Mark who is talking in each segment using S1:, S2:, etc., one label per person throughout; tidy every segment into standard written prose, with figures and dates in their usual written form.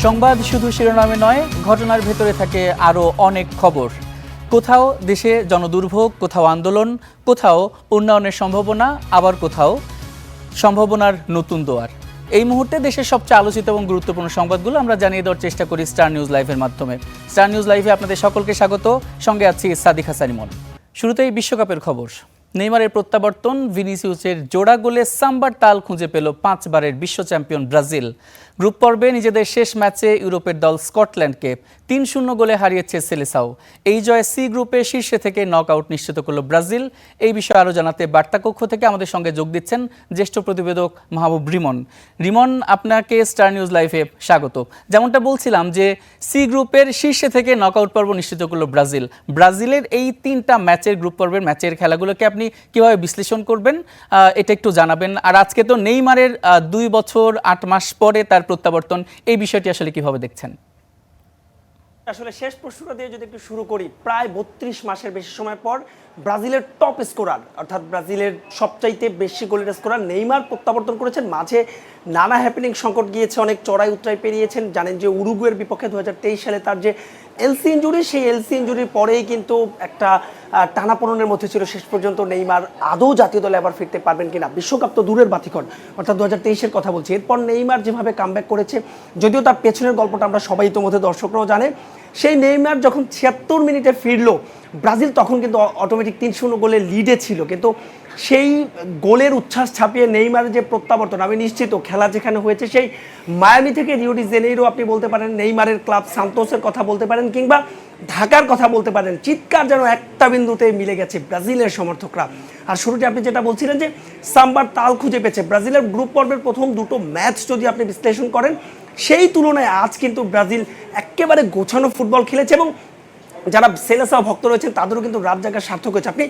S1: সংবাদ শুধু শিরোনামে নয়, ঘটনার ভেতরে থাকে আরও অনেক খবর। কোথাও দেশে জনদুর্ভোগ, কোথাও আন্দোলন, কোথাও উন্নয়নের সম্ভাবনা, আবার কোথাও সম্ভাবনার নতুন দোয়ার। এই মুহূর্তে দেশের সবচেয়ে আলোচিত এবং গুরুত্বপূর্ণ সংবাদগুলো আমরা জানিয়ে দেওয়ার চেষ্টা করি স্টার নিউজ লাইভের মাধ্যমে। স্টার নিউজ লাইভে আপনাদের সকলকে স্বাগত, সঙ্গে আছি সাদিক হাসান ইমন। শুরুতেই বিশ্বকাপের খবর। নেইমারের প্রত্যাবর্তন, ভিনিসিয়াসের জোড়া গোলে সাম্বার তাল খুঁজে পেল 5 বারের বিশ্ব চ্যাম্পিয়ন ব্রাজিল। গ্রুপ পর্বে নিজেদের শেষ ম্যাচে ইউরোপের দল স্কটল্যান্ডকে 3-0 গোলে হারিয়েছে সেলেসাও। এই জয়ে সি গ্রুপে শীর্ষে থেকে নকআউট নিশ্চিত করল ব্রাজিল। এই বিষয়ে আরও জানাতে বার্তাকক্ষ থেকে আমাদের সঙ্গে যোগ দিচ্ছেন জ্যেষ্ঠ প্রতিবেদক মাহবুব রিমন। রিমন, আপনাকে স্টার নিউজ লাইভে স্বাগত। যেমনটা বলছিলাম যে সি গ্রুপের শীর্ষে থেকে নকআউট পর্ব নিশ্চিত করল ব্রাজিল। ব্রাজিলের এই 3টা ম্যাচের গ্রুপ পর্বের ম্যাচের খেলাগুলোকে আপনি কিভাবে বিশ্লেষণ করবেন এটা একটু জানাবেন। আর আজকে তো নেইমারের 2 বছর 8 মাস পরে তার প্রত্যাবর্তন, এই বিষয়টি আসলে কিভাবে দেখছেন?
S2: আসলে শেষ প্রশ্নটা দিয়ে যদি একটু শুরু করি, প্রায় 32 মাসের বেশি সময় পর ব্রাজিলের টপ স্কোরার অর্থাৎ ব্রাজিলের সবচাইতে বেশি গোলের স্কোরার নেইমার প্রত্যাবর্তন করেছেন। মাঝে নানা হ্যাপেনিং সংকট গিয়েছে, অনেক চড়াই উতরাই পেরিয়েছেন। জানেন যে উরুগুয়ের বিপক্ষে 2023 সালে তার যে এলসি ইঞ্জুরি, সেই এলসি ইঞ্জুরির পরেই কিন্তু একটা টানাপোড়েনের মধ্যে ছিল শেষ পর্যন্ত নেইমার আদৌ জাতীয় দলে আবার ফিরতে পারবেন কিনা। বিশ্বকাপ তো দূরের বাতিঘর, অর্থাৎ 2023-এর কথা বলছি। এরপর নেইমার যেভাবে কামব্যাক করেছে, যদিও তার পেছনের গল্পটা আমরা সবাই ইতোমধ্যে দর্শকরাও জানে। সেই নেইমার যখন 76 মিনিটে ফিরলো, ব্রাজিল তখন কিন্তু অটোমেটিক 3-0 গোলে লিডে ছিল, কিন্তু সেই গোলের উচ্ছ্বাস ছাপিয়ে নেইমারের যে প্রত্যাবর্তন, আমি নিশ্চিত খেলা যেখানে হয়েছে সেই মায়ামি থেকে রিও ডি জেনেইরো আপনি বলতে পারেন, নেইমারের ক্লাব সান্তোসের কথা বলতে পারেন, কিংবা ঢাকার কথা বলতে পারেন, চিৎকার যেন একটা বিন্দুতে মিলে গেছে ব্রাজিলের সমর্থকরা। আর শুরুতে আপনি যেটা বলছিলেন যে সাম্বার তাল খুঁজে পেয়েছে, ব্রাজিলের গ্রুপ পর্বের প্রথম 2টো ম্যাচ যদি আপনি বিশ্লেষণ করেন, সেই তুলনায় আজ কিন্তু ব্রাজিল একেবারে গোছানো ফুটবল খেলেছে এবং যারা সেলেসাও ভক্ত রয়েছেন তাদেরও কিন্তু রাত জায়গা সার্থক হয়েছে। আপনি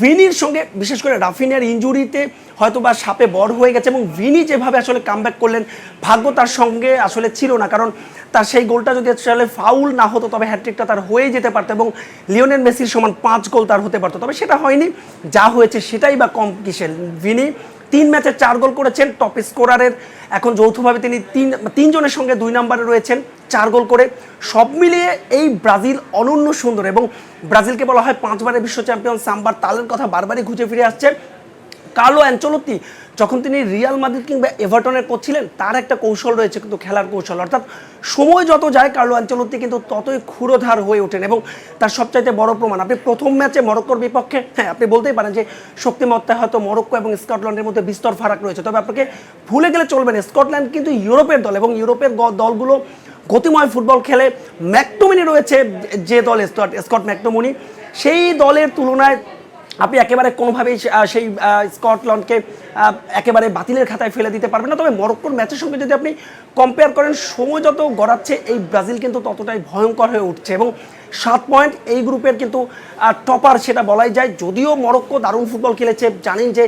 S2: ভিনির সঙ্গে, বিশেষ করে রাফিনিয়ার ইঞ্জুরিতে হয়তো বা সাপে বড় হয়ে গেছে এবং ভিনি যেভাবে আসলে কামব্যাক করলেন, ভাগ্য তার সঙ্গে আসলে ছিল না, কারণ তার সেই গোলটা যদি আসলে ফাউল না হতো তবে হ্যাট্রিকটা তার হয়ে যেতে পারতো এবং লিওনেল মেসির সমান 5 গোল তার হতে পারতো, তবে সেটা হয়নি। যা হয়েছে সেটাই বা কম কিসের। ভিনি 3 ম্যাচে 4 গোল করেছেন, টপ স্কোরারের এখন যৌথভাবে তিনি 3 জনের সঙ্গে 2 নম্বরে রয়েছেন 4 গোল করে। সব মিলিয়ে এই ব্রাজিল অনন্য সুন্দর এবং ব্রাজিলকে বলা হয় 5 বারের বিশ্ব চ্যাম্পিয়ন। সাম্বার তালের কথা বারবারই ঘুরে ফিরে আসছে। কার্লো অ্যানচেলোত্তি যখন তিনি রিয়াল মাদ্রিদ কিংবা এভারটনের কোচ ছিলেন, তার একটা কৌশল রয়েছে কিন্তু খেলার কৌশল, অর্থাৎ সময় যত যায় কার্লো অ্যানচেলোত্তি কিন্তু ততই ক্ষুরোধার হয়ে ওঠেন এবং তার সবচাইতে বড় প্রমাণ আপনি প্রথম ম্যাচে মরক্কোর বিপক্ষে, হ্যাঁ আপনি বলতেই পারেন যে শক্তিমত্তায় হয়তো মরক্কো এবং স্কটল্যান্ডের মধ্যে বিস্তর ফারাক রয়েছে, তবে আপনাকে ভুলে গেলে চলবে না, স্কটল্যান্ড কিন্তু ইউরোপের দল এবং ইউরোপের দলগুলো গতিময় ফুটবল খেলে। ম্যাকটোমিনি রয়েছে যে দল, স্কট ম্যাকটোমিনি, সেই দলের তুলনায় আপনি একেবারে কোনোভাবেই সেই স্কটল্যান্ডকে একেবারে বাতিলের খাতায় ফেলে দিতে পারবেন না। তবে মরক্কোর ম্যাচের সঙ্গে যদি আপনি কম্পেয়ার করেন, সময় যত গড়াচ্ছে এই ব্রাজিল কিন্তু ততটাই ভয়ঙ্কর হয়ে উঠছে এবং 7 পয়েন্ট এই গ্রুপের কিন্তু টপার সেটা বলাই যায়। যদিও মরক্কো দারুণ ফুটবল খেলেছে, জানেন যে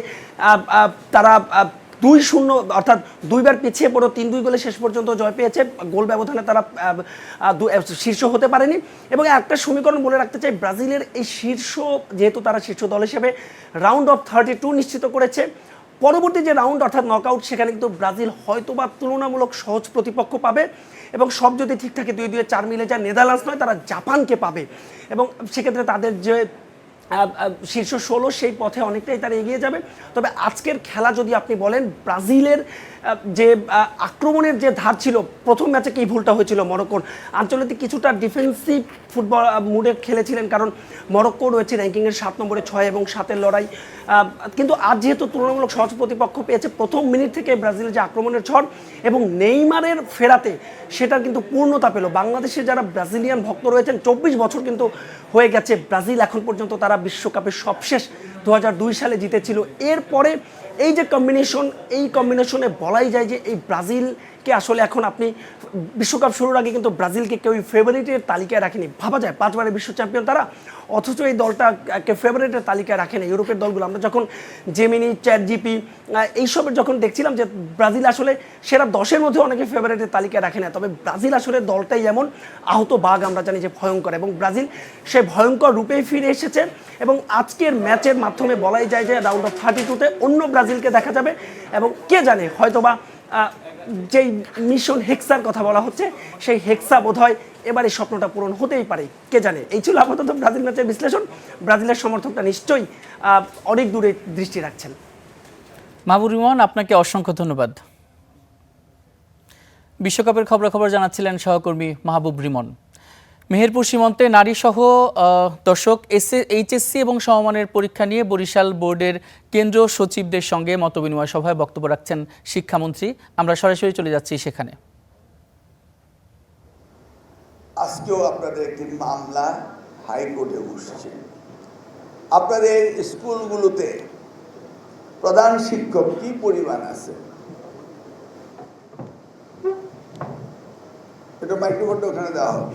S2: তারা 2-0 অর্থাৎ 2 বার পিছিয়ে পড়ো 3-2 গোলে শেষ পর্যন্ত জয় পেয়েছে। গোল ব্যবধানে তারা শীর্ষ হতে পারেনি এবং একটা সমীকরণ বলে রাখতে চাই, ব্রাজিলের এই শীর্ষ, যেহেতু তারা শীর্ষ দল হিসেবে রাউন্ড অফ 32 নিশ্চিত করেছে, পরবর্তী যে রাউন্ড অর্থাৎ নকআউট, সেখানে কিন্তু ব্রাজিল হয়তোবা তুলনামূলক সহজ প্রতিপক্ষ পাবে এবং সব যদি ঠিক থাকে 2-2-4 মিলে যায়, নেদারল্যান্ডস নয় তারা জাপানকে পাবে এবং সেক্ষেত্রে তাদের যে শীর্ষ 16 সেই পথে অনেকটাই তারা এগিয়ে যাবে। তবে আজকের খেলা যদি আপনি বলেন, ব্রাজিলের যে আক্রমণের যে ধার ছিল, প্রথম ম্যাচে কী ভুলটা হয়েছিল মরক্কোর, আঞ্চলিক কিছুটা ডিফেন্সিভ ফুটবল মুডে খেলেছিলেন, কারণ মরক্কো রয়েছে র্যাঙ্কিংয়ের 7 নম্বরে, 6 এবং 7-এর লড়াই। কিন্তু আজ যেহেতু তুলনামূলক সহজ প্রতিপক্ষ পেয়েছে, প্রথম মিনিট থেকে ব্রাজিলের যে আক্রমণের ঝড় এবং নেইমারের ফেরাতে সেটা কিন্তু পূর্ণতা পেল। বাংলাদেশে যারা ব্রাজিলিয়ান ভক্ত রয়েছেন, 24 বছর কিন্তু হয়ে গেছে ব্রাজিল এখন পর্যন্ত তারা বিশ্বকাপের সবশেষ 2002 সালে জিতেছিল। এরপরে এই যে কম্বিনেশন, এই কম্বিনেশনে বলাই যায় যে এই ব্রাজিলকে আসলে এখন আপনি বিশ্বকাপ শুরুর আগে কিন্তু ব্রাজিলকে কেউ ফেভারিটের তালিকায় রাখেনি। ভাবা যায় 5 বারের বিশ্ব চ্যাম্পিয়ন তারা, অথচ এই দলটাকে ফেভারিটের তালিকায় রাখে না ইউরোপের দলগুলো। আমরা যখন জেমিনি, চ্যাট জিপি এইসবের যখন দেখছিলাম যে ব্রাজিল আসলে সেরা 10-এর মধ্যে অনেকে ফেভারিটের তালিকায় রাখে না, তবে ব্রাজিল আসলে দলটাই এমন আহত বাঘ, আমরা জানি যে ভয়ঙ্কর, এবং ব্রাজিল সে ভয়ঙ্কর রূপেই ফিরে এসেছে এবং আজকের ম্যাচের মাধ্যমে বলাই যায় যে রাউন্ড অফ 32-তে অন্য ব্রাজিলকে দেখা যাবে এবং কে জানে হয়তোবা যেই মিশন হেক্সার কথা বলা হচ্ছে, সেই হেক্সা বোধহয় এবার এই স্বপ্নটা পূরণ হতেই পারে, কে জানে। এই ছিল আপাতত ব্রাজিল ম্যাচের বিশ্লেষণ। ব্রাজিলের সমর্থকরা নিশ্চয়ই অনেক দূরে দৃষ্টি রাখছেন।
S1: মাহবুব রিমন, আপনাকে অসংখ্য ধন্যবাদ। বিশ্বকাপের খবরাখবর জানাচ্ছিলেন সহকর্মী মাহবুব রিমন। মেহেরপুর সীমান্তে নারীসহ দর্শক এইচএসসি এবং সমমানের পরীক্ষা নিয়ে বরিশাল বোর্ডের কেন্দ্রীয় সচিবদের সঙ্গে মতবিনিময় সভায় বক্তব্য রাখছেন শিক্ষামন্ত্রী। আমরা সরাসরি চলে যাচ্ছি সেখানে।
S3: আজকেও আপনাদের একটি মামলা হাইকোর্টে উঠছে। আপনাদের স্কুলগুলোতে প্রধান শিক্ষক কি পরিমাণ আছে? এটা মাইক্রোফোনটা ওখানে দেওয়া হবে।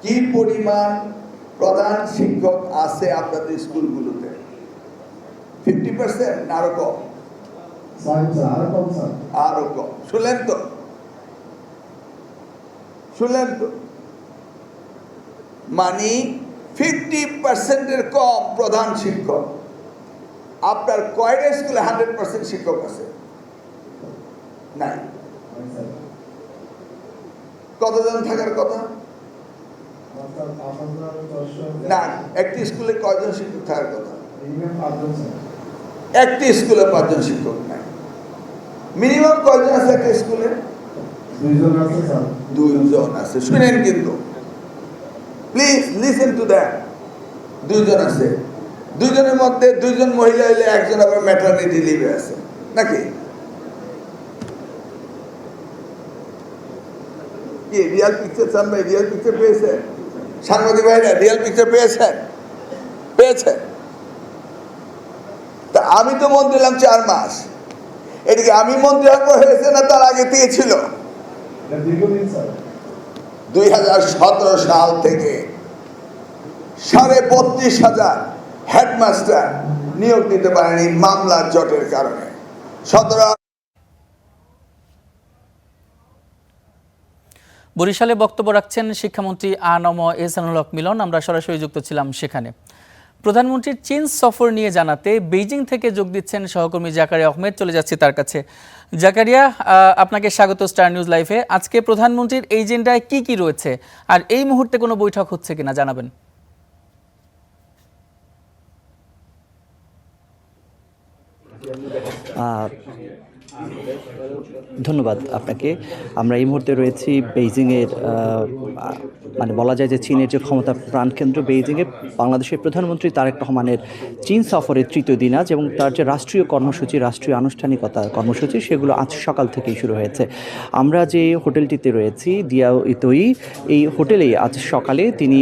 S3: কি পরিমাণ প্রধান শিক্ষক আছে আপনাদের স্কুলগুলোতে? 50% না আরো কম? আরো কম। শুনলেন তো? মানে 50%-এর কম প্রধান শিক্ষক। আপনার কয়টা স্কুলে 100% শিক্ষক আছে? নাই। কতজন থাকার কথা? না, একটি স্কুলে কয়জন শিক্ষক থাকার কথা? একটি স্কুলে 5 জন শিক্ষক নাই। মিনিমাম কয়জন আছে একটা স্কুলে? 2 জন আছে। শুনেন কিন্তু, প্লিজ লিসেন টু দ্যাট। 2 জন আছে। 2 জনের মধ্যে 2 জন মহিলা হইলে একজন আবার ম্যাটারনিটি লিভে আছে নাকি? কি রিয়াল পিকচার চান ভাই? রিয়াল পিকচার পেয়েছেন? সাংবাদিক ভাইরা রিয়াল পিকচার পেয়েছেন? তা আমি তো মন্ত্রী হলাম 4 মাস। এদিকে আমি মন্ত্রী হওয়ার পর হয়েছে না তার আগে থেকে ছিল? 2017 সাল থেকে 32,500 হেডমাস্টার নিয়োগ দিতে পারেনি মামলার জটের কারণে। 17
S1: বরিশালে বক্তব্য রাখছেন শিক্ষামন্ত্রী আ.ন.ম এহসানুল হক মিলন। আমরা সরাসরি যুক্ত ছিলাম সেখানে। প্রধানমন্ত্রীর চীন সফর নিয়ে জানাতে বেইজিং থেকে যোগ দিচ্ছেন সহকর্মী জাকারিয়া আহমেদ। চলে যাচ্ছি তার কাছে। জাকারিয়া, আপনাকে স্বাগত স্টার নিউজ লাইভে। আজকে প্রধানমন্ত্রীর এজেন্ডায় কি কি রয়েছে, আর এই মুহূর্তে কোনো বৈঠক হচ্ছে কিনা জানাবেন।
S4: ধন্যবাদ আপনাকে। আমরা এই মুহূর্তে রয়েছি বেইজিংয়ের, মানে বলা যায় যে চীনের যে ক্ষমতা প্রাণকেন্দ্র বেইজিংয়ে বাংলাদেশের প্রধানমন্ত্রী তারেক রহমানের চীন সফরের তৃতীয় দিন আজ, এবং তার যে রাষ্ট্রীয় কর্মসূচি, রাষ্ট্রীয় আনুষ্ঠানিকতা কর্মসূচি, সেগুলো আজ সকাল থেকেই শুরু হয়েছে। আমরা যে হোটেলটিতে রয়েছি দিয়াও ইতোই, এই হোটেলেই আজ সকালে তিনি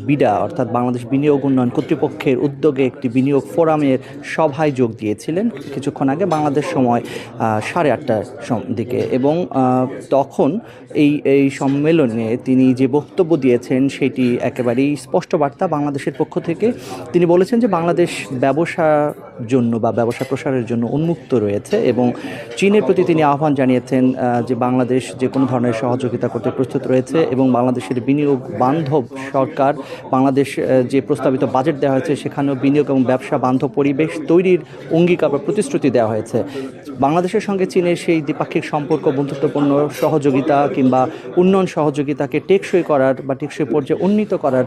S4: বিডা অর্থাৎ বাংলাদেশ বিনিয়োগ উন্নয়ন কর্তৃপক্ষের উদ্যোগে একটি বিনিয়োগ ফোরামের সভায় যোগ দিয়েছিলেন কিছুক্ষণ আগে বাংলাদেশ সময় 8:30টার দিকে। এবং তখন এই সম্মেলনে তিনি যে বক্তব্য দিয়েছেন সেটি একেবারেই স্পষ্ট বার্তা বাংলাদেশের পক্ষ থেকে। তিনি বলেছেন যে বাংলাদেশ ব্যবসার জন্য বা ব্যবসা প্রসারের জন্য উন্মুক্ত রয়েছে, এবং চীনের প্রতি তিনি আহ্বান জানিয়েছেন যে বাংলাদেশ যে কোনো ধরনের সহযোগিতা করতে প্রস্তুত রয়েছে, এবং বাংলাদেশের বিনিয়োগ বান্ধব সরকার, বাংলাদেশ যে প্রস্তাবিত বাজেট দেওয়া হয়েছে সেখানেও বিনিয়োগ এবং ব্যবসা বান্ধব পরিবেশ তৈরির অঙ্গীকার বা প্রতিশ্রুতি দেওয়া হয়েছে। বাংলাদেশের সঙ্গে চীনের সেই দ্বিপাক্ষিক সম্পর্ক, বন্ধুত্বপূর্ণ সহযোগিতা কিংবা উন্নয়ন সহযোগিতাকে টেকসই করার বা টেকসই পর্যায়ে উন্নীত করার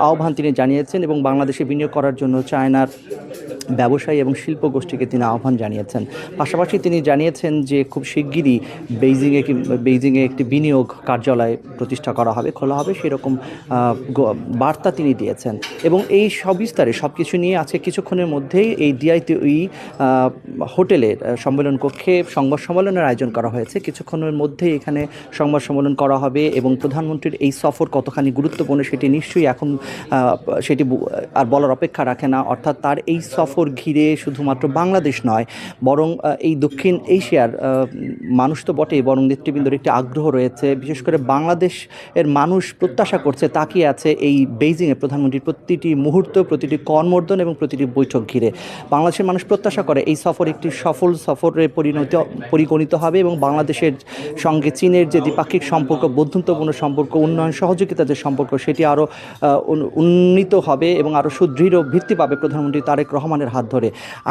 S4: আহ্বান তিনি জানিয়েছেন, এবং বাংলাদেশে বিনিয়োগ করার জন্য চায়নার ব্যবসায়ী এবং শিল্প গোষ্ঠীকে তিনি আহ্বান জানিয়েছেন। পাশাপাশি তিনি জানিয়েছেন যে খুব শিগগিরই বেইজিংয়ে একটি বিনিয়োগ কার্যালয় প্রতিষ্ঠা করা হবে, খোলা হবে, সেরকম বার্তা তিনি দিয়েছেন। এবং এই সবিস্তারে সব কিছু নিয়ে আজকে কিছুক্ষণের মধ্যেই এই ডিআইটিই হোটেলের সম্মেলন কক্ষে সংবাদ সম্মেলনের আয়োজন করা হয়েছে। কিছুক্ষণের মধ্যেই এখানে সংবাদ সম্মেলন করা হবে, এবং প্রধানমন্ত্রীর এই সফর কতখানি গুরুত্বপূর্ণ সেটি নিশ্চয়ই এখন সেটি আর বলার অপেক্ষা রাখে না। অর্থাৎ তার এই সফর ঘিরে শুধুমাত্র বাংলাদেশ নয়, বরং এই দক্ষিণ এশিয়ার মানুষ তো বটেই, বরং নেতৃবৃন্দের একটি আগ্রহ রয়েছে। বিশেষ করে বাংলাদেশের মানুষ প্রত্যাশা করছে, তাকিয়ে আছে এই বেইজিংয়ে প্রধানমন্ত্রীর প্রতিটি মুহূর্ত, প্রতিটি কর্মর্দন এবং প্রতিটি বৈঠক ঘিরে। বাংলাদেশের মানুষ প্রত্যাশা করে এই সফর একটি সফল সফরে পরিগণিত হবে, এবং বাংলাদেশের সঙ্গে চীনের যে দ্বিপাক্ষিক সম্পর্ক, বন্ধুত্বপূর্ণ সম্পর্ক, উন্নয়ন সহযোগিতার যে সম্পর্ক, সেটি আরও উন্নীত হবে এবং আরও সুদৃঢ় ভিত্তি পাবে প্রধানমন্ত্রী তারেক রহমানের হাত ধরে।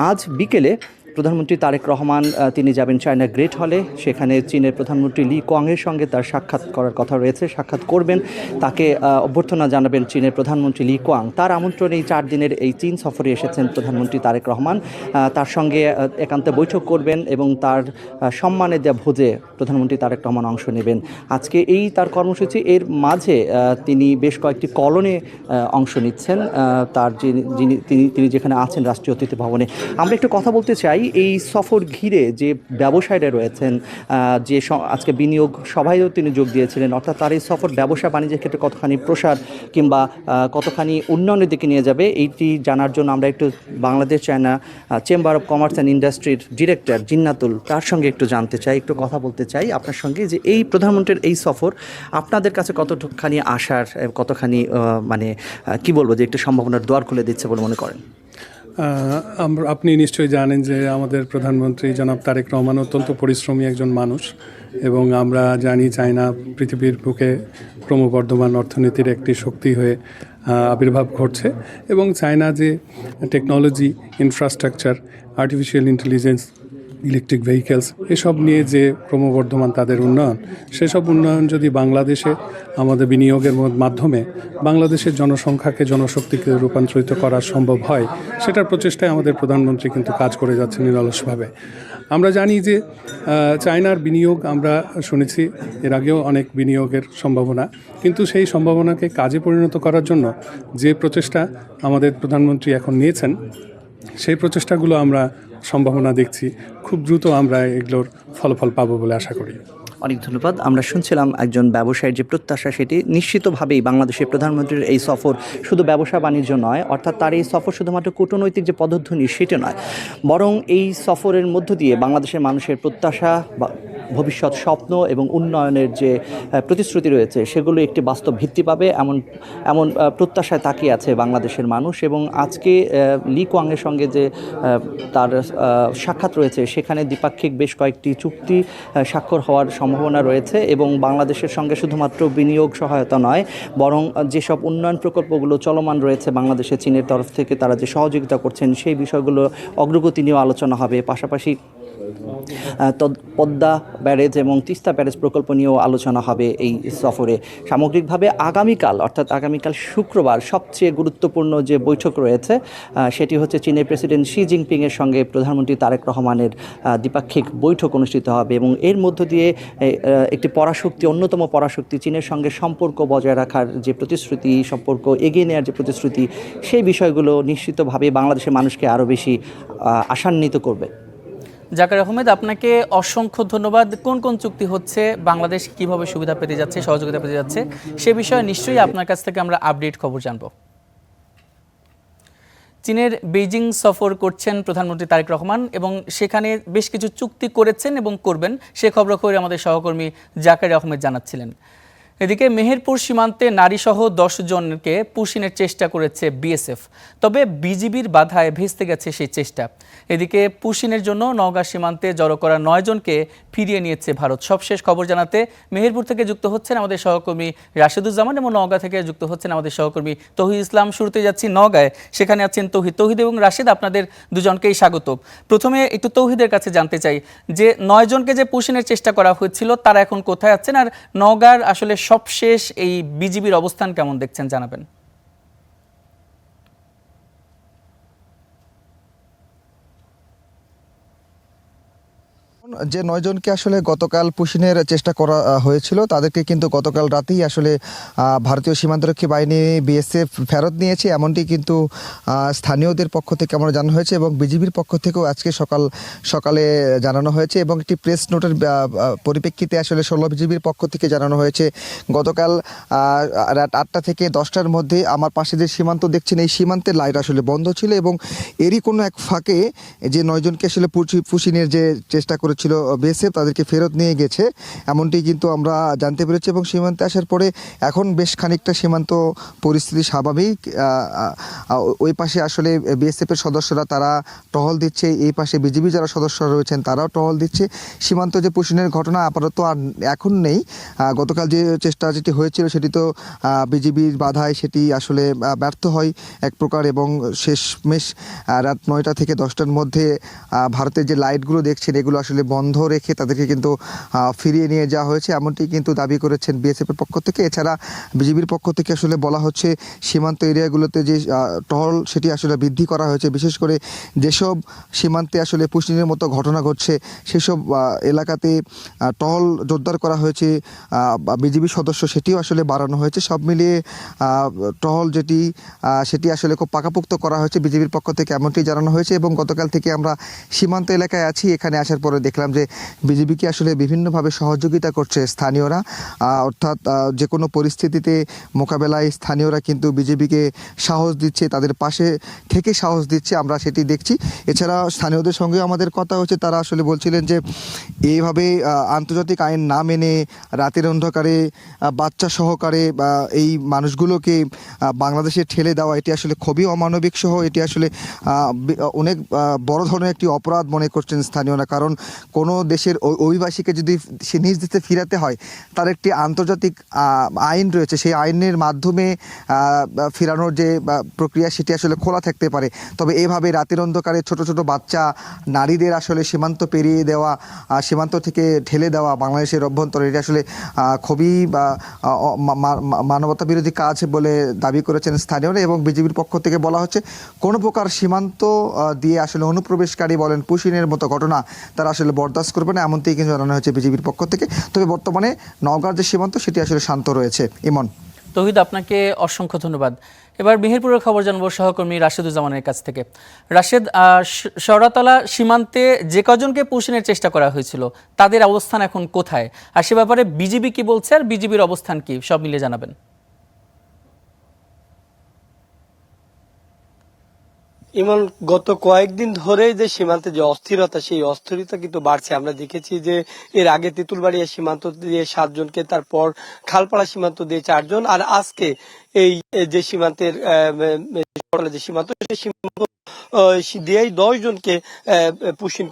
S4: আজ বিকেলে প্রধানমন্ত্রী তারেক রহমান তিনি যাবেন চায়না গ্রেট হলে, সেখানে চীনের প্রধানমন্ত্রী লি কোয়াংয়ের সঙ্গে তার সাক্ষাৎ করার কথা রয়েছে, সাক্ষাৎ করবেন, তাকে অভ্যর্থনা জানাবেন চীনের প্রধানমন্ত্রী লি কোয়াং। তার আমন্ত্রণে 4 দিনের এই চীন সফরে এসেছেন প্রধানমন্ত্রী তারেক রহমান। তার সঙ্গে একান্তে বৈঠক করবেন এবং তার সম্মানে দেওয়া ভোজে প্রধানমন্ত্রী তারেক রহমান অংশ নেবেন। আজকে এই তার কর্মসূচি, এর মাঝে তিনি বেশ কয়েকটি কলোনে অংশ নিচ্ছেন, তার তিনি যেখানে আছেন রাষ্ট্রীয় অতিথি ভবনে। আমরা একটু কথা বলতে চাই এই সফর ঘিরে যে ব্যবসায়ীরা রয়েছেন, যে আজকে বিনিয়োগ সভায়ও তিনি যোগ দিয়েছিলেন, অর্থাৎ তার এই সফর ব্যবসা বাণিজ্যের ক্ষেত্রে কতখানি প্রসার কিংবা কতখানি উন্নয়নের দিকে নিয়ে যাবে, এইটি জানার জন্য আমরা একটু Bangladesh China chamber of commerce and ইন্ডাস্ট্রির ডিরেক্টর জিন্নাতুল, তার সঙ্গে একটু জানতে চাই, একটু কথা বলতে চাই আপনার সঙ্গে, যে এই প্রধানমন্ত্রীর এই সফর আপনাদের কাছে কতখানি আশার, কতখানি মানে কি বলবো, যে একটু সম্ভাবনার দুয়ার খুলে দিচ্ছে বলে মনে করেন?
S5: আপনি নিশ্চয়ই জানেন যে আমাদের প্রধানমন্ত্রী জনাব তারেক রহমান অত্যন্ত পরিশ্রমী একজন মানুষ, এবং আমরা জানি চায়না পৃথিবীর বুকে ক্রমবর্ধমান অর্থনীতির একটি শক্তি হয়ে আবির্ভাব ঘটছে, এবং চায়না যে technology, infrastructure, artificial intelligence, electric vehicles এসব নিয়ে যে ক্রমবর্ধমান তাদের উন্নয়ন, সেসব উন্নয়ন যদি বাংলাদেশে আমাদের বিনিয়োগের মাধ্যমে বাংলাদেশের জনসংখ্যাকে জনশক্তিকে রূপান্তরিত করা সম্ভব হয়, সেটার প্রচেষ্টায় আমাদের প্রধানমন্ত্রী কিন্তু কাজ করে যাচ্ছেন নিরলসভাবে। আমরা জানি যে চায়নার বিনিয়োগ, আমরা শুনেছি এর আগেও অনেক বিনিয়োগের সম্ভাবনা, কিন্তু সেই সম্ভাবনাকে কাজে পরিণত করার জন্য যে প্রচেষ্টা আমাদের প্রধানমন্ত্রী এখন নিয়েছেন, সেই প্রচেষ্টাগুলো আমরা সম্ভাবনা দেখছি, খুব দ্রুত আমরা এগুলোর ফলাফল পাবো বলে আশা করি।
S4: অনেক ধন্যবাদ। আমরা শুনছিলাম একজন ব্যবসায়ীর যে প্রত্যাশা, সেটি নিশ্চিতভাবেই বাংলাদেশের প্রধানমন্ত্রীর এই সফর শুধু ব্যবসা বাণিজ্য নয়, অর্থাৎ তার এই সফর শুধুমাত্র কূটনৈতিক যে পদধ্বনি সেটি নয়, বরং এই সফরের মধ্য দিয়ে বাংলাদেশের মানুষের প্রত্যাশা বা ভবিষ্যৎ স্বপ্ন এবং উন্নয়নের যে প্রতিশ্রুতি রয়েছে সেগুলো একটি বাস্তব ভিত্তি পাবে, এমন প্রত্যাশায় তাকিয়ে আছে বাংলাদেশের মানুষ। এবং আজকে লি কোয়াংয়ের সঙ্গে যে তার সাক্ষাৎ রয়েছে, সেখানে দ্বিপাক্ষিক বেশ কয়েকটি চুক্তি স্বাক্ষর হওয়ার সম্ভাবনা রয়েছে, এবং বাংলাদেশের সঙ্গে শুধুমাত্র বিনিয়োগ সহায়তা নয়, বরং যেসব উন্নয়ন প্রকল্পগুলো চলমান রয়েছে বাংলাদেশে চীনের তরফ থেকে তারা যে সহযোগিতা করছেন, সেই বিষয়গুলো অগ্রগতি নিয়েও আলোচনা হবে। পাশাপাশি পদ্মা ব্যারেজ এবং তিস্তা ব্যারেজ প্রকল্প নিয়েও আলোচনা হবে এই সফরে। সামগ্রিকভাবে আগামীকাল, অর্থাৎ আগামীকাল শুক্রবার সবচেয়ে গুরুত্বপূর্ণ যে বৈঠক রয়েছে, সেটি হচ্ছে চীনের প্রেসিডেন্ট শি জিনপিংয়ের সঙ্গে প্রধানমন্ত্রী তারেক রহমানের দ্বিপাক্ষিক বৈঠক অনুষ্ঠিত হবে, এবং এর মধ্য দিয়ে একটি পরাশক্তি, অন্যতম পরাশক্তি চীনের সঙ্গে সম্পর্ক বজায় রাখার যে প্রতিশ্রুতি, সম্পর্ক এগিয়ে নেওয়ার যে প্রতিশ্রুতি, সেই বিষয়গুলো নিশ্চিতভাবে বাংলাদেশের মানুষকে আরও বেশি আশান্বিত করবে।
S1: জাকের আহমেদ, আপনাকে অসংখ্য ধন্যবাদ। কোন কোন চুক্তি হচ্ছে, বাংলাদেশ কিভাবে সুবিধা পেতে যাচ্ছে, সহযোগিতা পেতে যাচ্ছে, সে বিষয়ে নিশ্চয়ই আপনার কাছ থেকে আমরা আপডেট খবর জানব। চীনের বেইজিং সফর করছেন প্রধানমন্ত্রী তারেক রহমান, এবং সেখানে বেশ কিছু চুক্তি করেছেন এবং করবেন, সে খবর আমাদের সহকর্মী জাকের আহমেদ জানাচ্ছিলেন। এদিকে মেহেরপুর সীমান্তে নারীসহ 10 জনকে পুশিনের চেষ্টা করেছে বিএসএফ, তবে বিজিবির বাধায় ভেস্তে গেছে সেই চেষ্টা। এদিকে পুশিনের জন্য নওগাঁ সীমান্তে জড়ো করা 9 জনকে ফিরিয়ে নিয়েছে ভারত। সবশেষ খবর জানাতে মেহেরপুর থেকে যুক্ত হচ্ছেন আমাদের সহকর্মী রাশেদুজ্জামান, এবং নওগাঁ থেকে যুক্ত হচ্ছেন আমাদের সহকর্মী তৌহিদ ইসলাম। শুরুতে যাচ্ছি নওগাঁয়, সেখানে আছেন তৌহিদ এবং রাশেদ। আপনাদের দুজনকেই স্বাগত। প্রথমে একটু তৌহিদের কাছে জানতে চাই যে 9 জনকে যে পুশিনের চেষ্টা করা হয়েছিল, তারা এখন কোথায় আছেন, আর নওগাঁর আসলে সবশেষ এই বিজিবির অবস্থান কেমন দেখছেন, জানাবেন।
S6: যে 9 জনকে আসলে গতকাল পুশিনের চেষ্টা করা হয়েছিল, তাদেরকে কিন্তু গতকাল রাতেই আসলে ভারতীয় সীমান্তরক্ষী বাহিনী বিএসএফ ফেরত নিয়েছে, এমনটি কিন্তু স্থানীয়দের পক্ষ থেকে আমরা জানানো হয়েছে, এবং বিজিবির পক্ষ থেকেও আজকে সকালে জানানো হয়েছে, এবং একটি প্রেস নোটের পরিপ্রেক্ষিতে আসলে 16 বিজিবির পক্ষ থেকে জানানো হয়েছে গতকাল রাত 8টা থেকে 10টার মধ্যে আমার পাশে যে সীমান্ত দেখছেন, এই সীমান্তের লাইট আসলে বন্ধ ছিল, এবং এরই কোনো এক ফাঁকে যে 9 জনকে আসলে পুশিনের যে চেষ্টা করেছিল ছিল বিএসএফ তাদেরকে ফেরত নিয়ে গেছে এমনটি কিন্তু আমরা জানতে পেরেছি। এবং সীমান্তে আসার পরে এখন বেশ খানিকটা সীমান্ত পরিস্থিতি স্বাভাবিক। ওই পাশে আসলে বিএসএফের সদস্যরা তারা টহল দিচ্ছে, এই পাশে বিজিবি যারা সদস্যরা রয়েছেন তারাও টহল দিচ্ছে। সীমান্ত যে পুশিনের ঘটনা আপাতত আর এখন নেই। গতকাল যে চেষ্টা যেটি হয়েছিল সেটি তো বিজিবির বাধায় সেটি আসলে ব্যর্থ হয় এক প্রকার, এবং শেষমেশ রাত 9টা থেকে 10টার মধ্যে ভারতের যে লাইটগুলো দেখছেন এগুলো আসলে বন্ধ রেখে তাদেরকে কিন্তু ফিরিয়ে নিয়ে যাওয়া হয়েছে, এমনটি কিন্তু দাবি করেছেন বিএসএফের পক্ষ থেকে। এছাড়া বিজিবির পক্ষ থেকে আসলে বলা হচ্ছে সীমান্ত এরিয়াগুলোতে যে টহল সেটি আসলে বৃদ্ধি করা হয়েছে, বিশেষ করে যেসব সীমান্তে আসলে পুশিনের মতো ঘটনা ঘটছে সেসব এলাকাতে টহল জোরদার করা হয়েছে, বিজিবি সদস্য সেটিও আসলে বাড়ানো হয়েছে। সব মিলিয়ে টহল সেটি আসলে খুব পাকাপোক্ত করা হয়েছে বিজিবির পক্ষ থেকে, এমনটি জানানো হয়েছে। এবং গতকাল থেকে আমরা সীমান্ত এলাকায় আছি, এখানে আসার পরে দেখলাম যে বিজিবিকে আসলে বিভিন্নভাবে সহযোগিতা করছে স্থানীয়রা, অর্থাৎ যে কোনো পরিস্থিতিতে মোকাবেলায় স্থানীয়রা কিন্তু বিজিবিকে সাহস দিচ্ছে, তাদের পাশে থেকে সাহস দিচ্ছে, আমরা সেটি দেখছি। এছাড়া স্থানীয়দের সঙ্গে আমাদের কথা হচ্ছে, তারা আসলে বলছিলেন যে এইভাবে আন্তর্জাতিক আইন না মেনে রাতের অন্ধকারে বাচ্চা সহকারে এই মানুষগুলোকে বাংলাদেশে ঠেলে দেওয়া এটি আসলে খুবই অমানবিক সহ এটি আসলে অনেক বড় ধরনের একটি অপরাধ মনে করছেন স্থানীয়রা। কারণ কোনো দেশের অভিবাসীকে যদি সে নিজ দেশে ফিরাতে হয় তার একটি আন্তর্জাতিক আইন রয়েছে, সেই আইনের মাধ্যমে ফেরানোর যে প্রক্রিয়া সেটি আসলে খোলা থাকতে পারে। তবে এভাবে রাতের অন্ধকারে ছোট ছোট বাচ্চা নারীদের আসলে সীমান্ত পেরিয়ে দেওয়া, সীমান্ত থেকে ঠেলে দেওয়া বাংলাদেশের অভ্যন্তরে, এটি আসলে খুবই মানবতা বিরোধী কাজ বলে দাবি করেছেন স্থানীয়রা। এবং বিজিবির পক্ষ থেকে বলা হচ্ছে কোনো প্রকার সীমান্ত দিয়ে আসলে অনুপ্রবেশকারী বলেন পুশিনের মতো ঘটনা তারা আসলে বরদাস্ত করবে না, এমনটি কিন্তু জানানো হয়েছে বিজিবির পক্ষ থেকে। তবে বর্তমানে নওগাঁর যে সীমান্ত সেটি আসলে শান্ত রয়েছে। ইমন।
S1: তৌহিদ, আপনাকে অসংখ্য ধন্যবাদ। এবার মেহেরপুরের খবর জানবো সহকর্মী রাশেদুজ্জামানের কাছ থেকে। রাশেদ, শওড়াতলা সীমান্তে যে কজনকে পুশিনের চেষ্টা করা হয়েছিল তাদের অবস্থান এখন কোথায়, আর সে ব্যাপারে বিজিবি কি বলছে আর বিজিবির অবস্থান কি, সব মিলে জানাবেন।
S7: ইমন, গত কয়েকদিন ধরে যে সীমান্তে যে অস্থিরতা, সেই অস্থিরতা কিন্তু বাড়ছে। আমরা দেখেছি যে এর আগে তেঁতুলবাড়িয়া সীমান্ত দিয়ে 7 জনকে, তারপর খালপাড়া সীমান্ত দিয়ে 4 জন, আর আজকে এই যে সীমান্তের যে সীমান্ত সেই সীমান্ত দিয়েই 10 জনকে পুশিং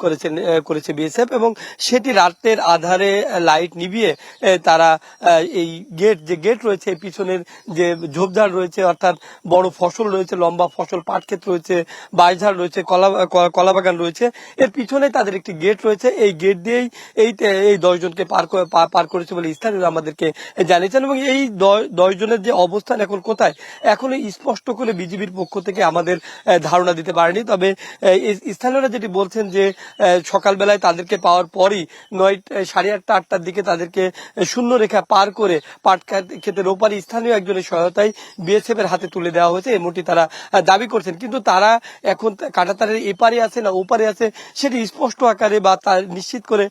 S7: করেছে বিএসএফ। এবং সেটি রাতের আধারে লাইট নিভিয়ে তারা এই গেট রয়েছে, পিছনের যে ঝোপঝাড় রয়েছে, অর্থাৎ বড় ফসল রয়েছে, লম্বা ফসল, পাট ক্ষেত রয়েছে, বাঁশঝাড় রয়েছে, কলা বাগান রয়েছে, এর পিছনে তাদের একটি গেট রয়েছে। এই গেট দিয়েই এই 10 জনকে পার করেছে বলে স্থানীয়রা আমাদেরকে জানিয়েছেন। এবং এই 10 জনের যে অবস্থান এখন কোথায় এখনো স্পষ্ট করে বিজিবির পক্ষ থেকে আমাদের ধারণা দিতে পারেনি। তবে স্থানীয়রা যেটি বলছেন যে সকালবেলায় তাদেরকে পাওয়ার পরই 8:30-8টার দিকে তাদেরকে শূন্য রেখা পার করে পাট ক্ষেতের ওপারে স্থানীয় একজনের সহায়তায় বিএসএফ এর হাতে তুলে দেওয়া হয়েছে, এমনটি তারা দাবি করছেন। কিন্তু তারা এখন কাঁটাতারের এপারে আছে না ওপারে আছে সেটি স্পষ্ট আকারে বা তা নিশ্চিত করে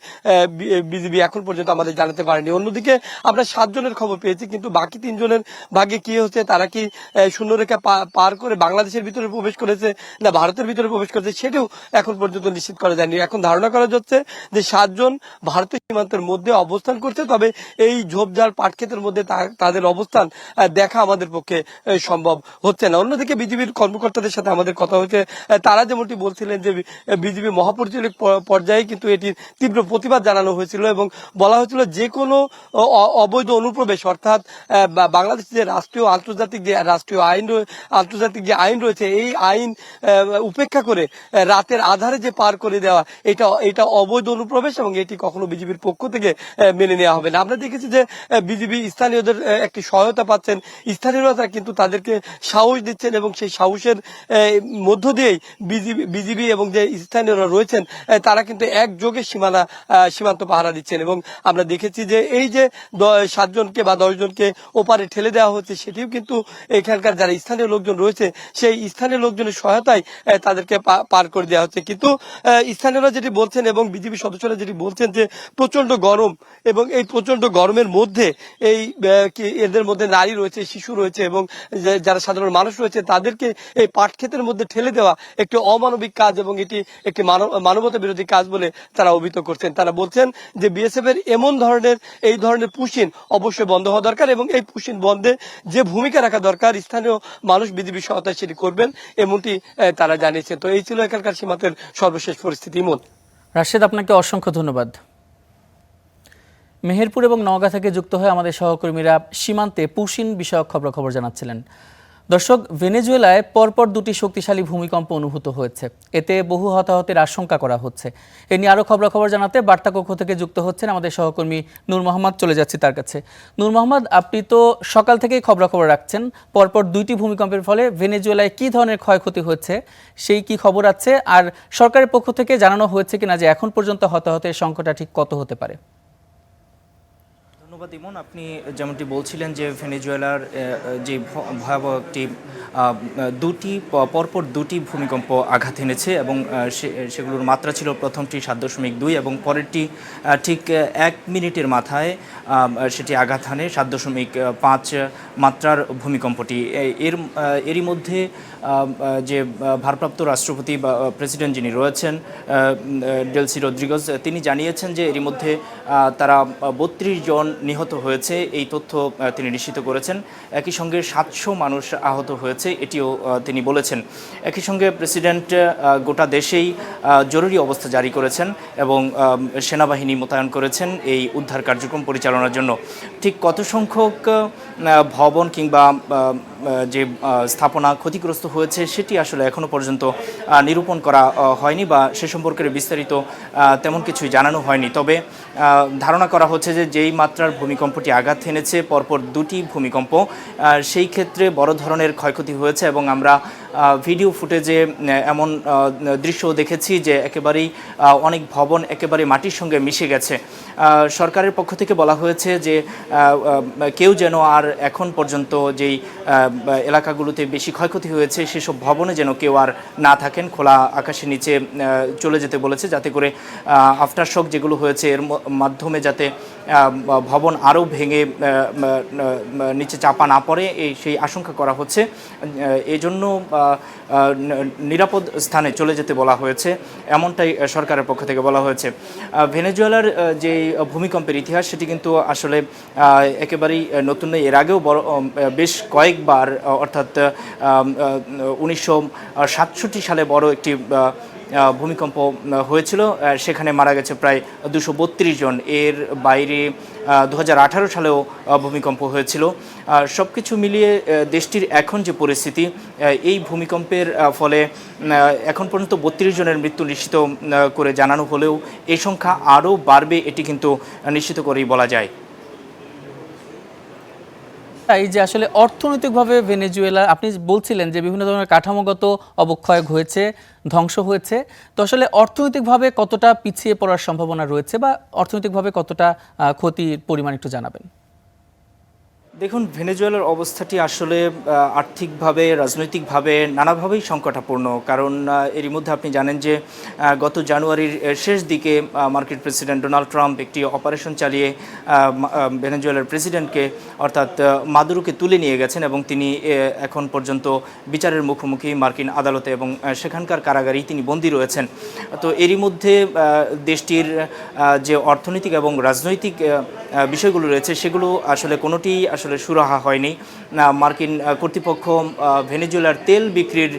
S7: বিজিবি এখন পর্যন্ত আমাদের জানাতে পারেনি। অন্যদিকে আমরা 7 জনের খবর পেয়েছি, কিন্তু বাকি 3 জনের ভাগ্যে কি হচ্ছে, তারা কি শূন্য রেখা পার করে বাংলাদেশের ভিতরে প্রবেশ করেছে না ভারতের ভিতরে প্রবেশ করেছে সেটিও এখন পর্যন্ত নিশ্চিত করা যায়নি। এখন ধারণা করা যাচ্ছে যে 7 জন ভারতীয় সীমান্তের মধ্যে অবস্থান করছে, তবে এই ঝোপঝাড় পাটক্ষেতের মধ্যে তাদের অবস্থান দেখা আমাদের পক্ষে সম্ভব হচ্ছে না। অন্যদিকে বিজিবির কর্মকর্তাদের সাথে আমাদের কথা হয়েছে, তারা যেমনটি বলছিলেন যে বিজিবি মহাপরিচালক পর্যায়ে কিন্তু এটির তীব্র প্রতিবাদ জানানো হয়েছিল এবং বলা হয়েছিল যে কোনো অবৈধ অনুপ্রবেশ, অর্থাৎ বাংলাদেশ যে রাষ্ট্রীয় আন্তর্জাতিক যে আইন রয়েছে এই আইন উপেক্ষা করে রাতের আধারে যে পার করে দেওয়া এটা অবৈধ অনুপ্রবেশ এবং এটি কখনো বিজিবির পক্ষ থেকে মেনে নেওয়া হবে না। আমরা দেখেছি যে বিজিবি স্থানীয়দের একটি সহায়তা পাচ্ছেন, স্থানীয়রা কিন্তু তাদেরকে সাহস দিচ্ছেন এবং সেই সাহসের মধ্য দিয়েই বিজিবি এবং যে স্থানীয়রা রয়েছেন তারা কিন্তু একযোগে সীমান্ত পাহারা দিচ্ছেন। এবং আমরা দেখেছি যে এই যে 7 জনকে বা 10 জনকে ওপারে ঠেলে দেওয়া হচ্ছে সেটিও কিন্তু এখানকার যারা স্থানীয় লোকজন রয়েছে সেই স্থানীয় লোকজনের সহায়তায় তাদেরকে পার করে দেওয়া হচ্ছে। কিন্তু স্থানীয়রা যেটি বলছেন এবং বিজেপি সদস্যরা যেটি বলছেন যে প্রচন্ড গরম, এবং এই প্রচন্ড গরমের মধ্যে এই এদের মধ্যে নারী রয়েছে, শিশু রয়েছে এবং যারা সাধারণ মানুষ রয়েছে তাদেরকে এই পাট ক্ষেতের মধ্যে ঠেলে দেওয়া একটি অমানবিক কাজ এবং এটি একটি মানবতা বিরোধী কাজ বলে তারা অভিহিত করছেন। তারা বলছেন যে বিএসএফ এর এই ধরনের পুশিন অবশ্যই বন্ধ হওয়া দরকার এবং এই পুশিন বন্ধে যে ভূমিকা রাখা দরকার স্থানীয় মানুষ বিজেপি সহায়তায় সেটি করবেন এমনটি তারা জানিয়েছেন। তো এই ছিল এখানকার সীমান্তের সর্বশেষ পরিস্থিতি।
S1: রাশেদ, আপনাকে অসংখ্য ধন্যবাদ। মেহেরপুর এবং নওগাঁ থেকে যুক্ত হয়ে আমাদের সহকর্মীরা সীমান্তে পুশিন বিষয়ক খবরাখবর জানাচ্ছিলেন। দর্শক, ভেনেজুয়েলায় পরপর দুটি শক্তিশালী ভূমিকম্প অনুভূত হয়েছে, এতে বহু হতাহতের আশঙ্কা করা হচ্ছে। এ নিয়ে আরও খবরাখবর জানাতে বার্তা কক্ষ থেকে যুক্ত হচ্ছেন আমাদের সহকর্মী নূর মোহাম্মদ। চলে যাচ্ছি তার কাছে। নূর মোহাম্মদ, আপনি তো সকাল থেকেই খবরাখবর রাখছেন, পরপর দুইটি ভূমিকম্পের ফলে ভেনেজুয়েলায় কী ধরনের ক্ষয়ক্ষতি হচ্ছে সেই কি খবর আছে, আর সরকারের পক্ষ থেকে জানানো হয়েছে কিনা যে এখন পর্যন্ত হতাহতের সংখ্যাটা ঠিক কত হতে পারে?
S8: ধন্যবাদ ইমন। আপনি যেমনটি বলছিলেন যে ভেনেজুয়েলার যে ভয়াবহ একটি পরপর দুটি ভূমিকম্প আঘাত এনেছে এবং সেগুলোর মাত্রা ছিল প্রথমটি 7.2 এবং পরেরটি ঠিক 1 মিনিটের মাথায় সেটি আঘাত হানে 7.5 মাত্রার ভূমিকম্পটি। এরই মধ্যে যে ভারপ্রাপ্ত রাষ্ট্রপতি বা প্রেসিডেন্ট যিনি রয়েছেন ডেলসি রদ্রিগেজ, তিনি জানিয়েছেন যে এরই মধ্যে তারা 32 জন নিহত হয়েছে, এই তথ্য তিনি নিশ্চিত করেছেন। একই সঙ্গে 700 মানুষ আহত হয়েছে, এটিও তিনি বলেছেন। একই সঙ্গে প্রেসিডেন্ট গোটা দেশেই জরুরি অবস্থা জারি করেছেন এবং সেনাবাহিনী মোতায়েন করেছেন এই উদ্ধার কার্যক্রম পরিচালনার জন্য। ঠিক কত সংখ্যক ভবন কিংবা যে স্থাপনা ক্ষতিগ্রস্ত হয়েছে সেটি আসলে এখনও পর্যন্ত নিরূপণ করা হয়নি বা সে সম্পর্কে বিস্তারিত তেমন কিছুই জানানো হয়নি। তবে ধারণা করা হচ্ছে যে যেই মাত্রার ভূমিকম্পটি আঘাত এনেছে পরপর দুটি ভূমিকম্প, সেই ক্ষেত্রে বড় ধরনের ক্ষয়ক্ষতি হয়েছে এবং আমরা ভিডিও ফুটেজে এমন দৃশ্য দেখেছি যে একেবারেই অনেক ভবন একেবারে মাটির সঙ্গে মিশে গেছে। সরকারের পক্ষ থেকে বলা হয়েছে যে কেউ যেন আর এখন পর্যন্ত যেই এলাকাগুলোতে বেশি ক্ষয়ক্ষতি হয়েছে সেসব ভবনে যেন কেউ আর না থাকেন, খোলা আকাশের নিচে চলে যেতে বলেছে, যাতে করে আফটার শক যেগুলো হয়েছে এর মাধ্যমে যাতে ভবন আরও ভেঙে নিচে চাপা না পড়ে সেই আশঙ্কা করা হচ্ছে। এজন্য নিরাপদ স্থানে চলে যেতে বলা হয়েছে, এমনটাই সরকারের পক্ষ থেকে বলা হয়েছে। ভেনেজুয়েলার যে ভূমিকম্পের ইতিহাস সেটি কিন্তু আসলে একেবারেই নতুন নয়। এর আগেও বেশ কয়েকবার, অর্থাৎ 1967 সালে বড় একটি ভূমিকম্প হয়েছিল, সেখানে মারা গেছে প্রায় 232 জন। এর বাইরে 2018 সালেও ভূমিকম্প হয়েছিল। সব কিছু মিলিয়ে দেশটির এখন যে পরিস্থিতি, এই ভূমিকম্পের ফলে এখন পর্যন্ত 32 জনের মৃত্যু নিশ্চিত করে জানানো হলেও এই সংখ্যা আরও বাড়বে এটি কিন্তু নিশ্চিত করেই বলা যায়।
S1: এই যে আসলে অর্থনৈতিকভাবে ভেনেজুয়েলা, আপনি বলছিলেন যে বিভিন্ন ধরনের কাঠামোগত অবক্ষয় হয়েছে, ধ্বংস হয়েছে, তো আসলে অর্থনৈতিকভাবে কতটা পিছিয়ে পড়ার সম্ভাবনা রয়েছে বা অর্থনৈতিকভাবে কতটা ক্ষতির পরিমাণ একটু জানাবেন?
S8: দেখুন, ভেনেজুয়েলার অবস্থাটি আসলে আর্থিকভাবে, রাজনৈতিকভাবে নানাভাবেই সংকটাপূর্ণ। কারণ এরই মধ্যে আপনি জানেন যে গত জানুয়ারির শেষ দিকে মার্কিন প্রেসিডেন্ট ডোনাল্ড ট্রাম্প একটি অপারেশন চালিয়ে ভেনেজুয়েলার প্রেসিডেন্টকে অর্থাৎ মাদুরোকে তুলে নিয়ে গেছেন এবং তিনি এখন পর্যন্ত বিচারের মুখোমুখি মার্কিন আদালতে এবং সেখানকার কারাগারেই তিনি বন্দী রয়েছেন। তো এরই মধ্যে দেশটির যে অর্থনৈতিক এবং রাজনৈতিক বিষয়গুলো রয়েছে সেগুলো আসলে কোনোটি আসলে সুরাহা হয়নি। মার্কিন কর্তৃপক্ষ ভেনেজুয়েলার তেল বিক্রির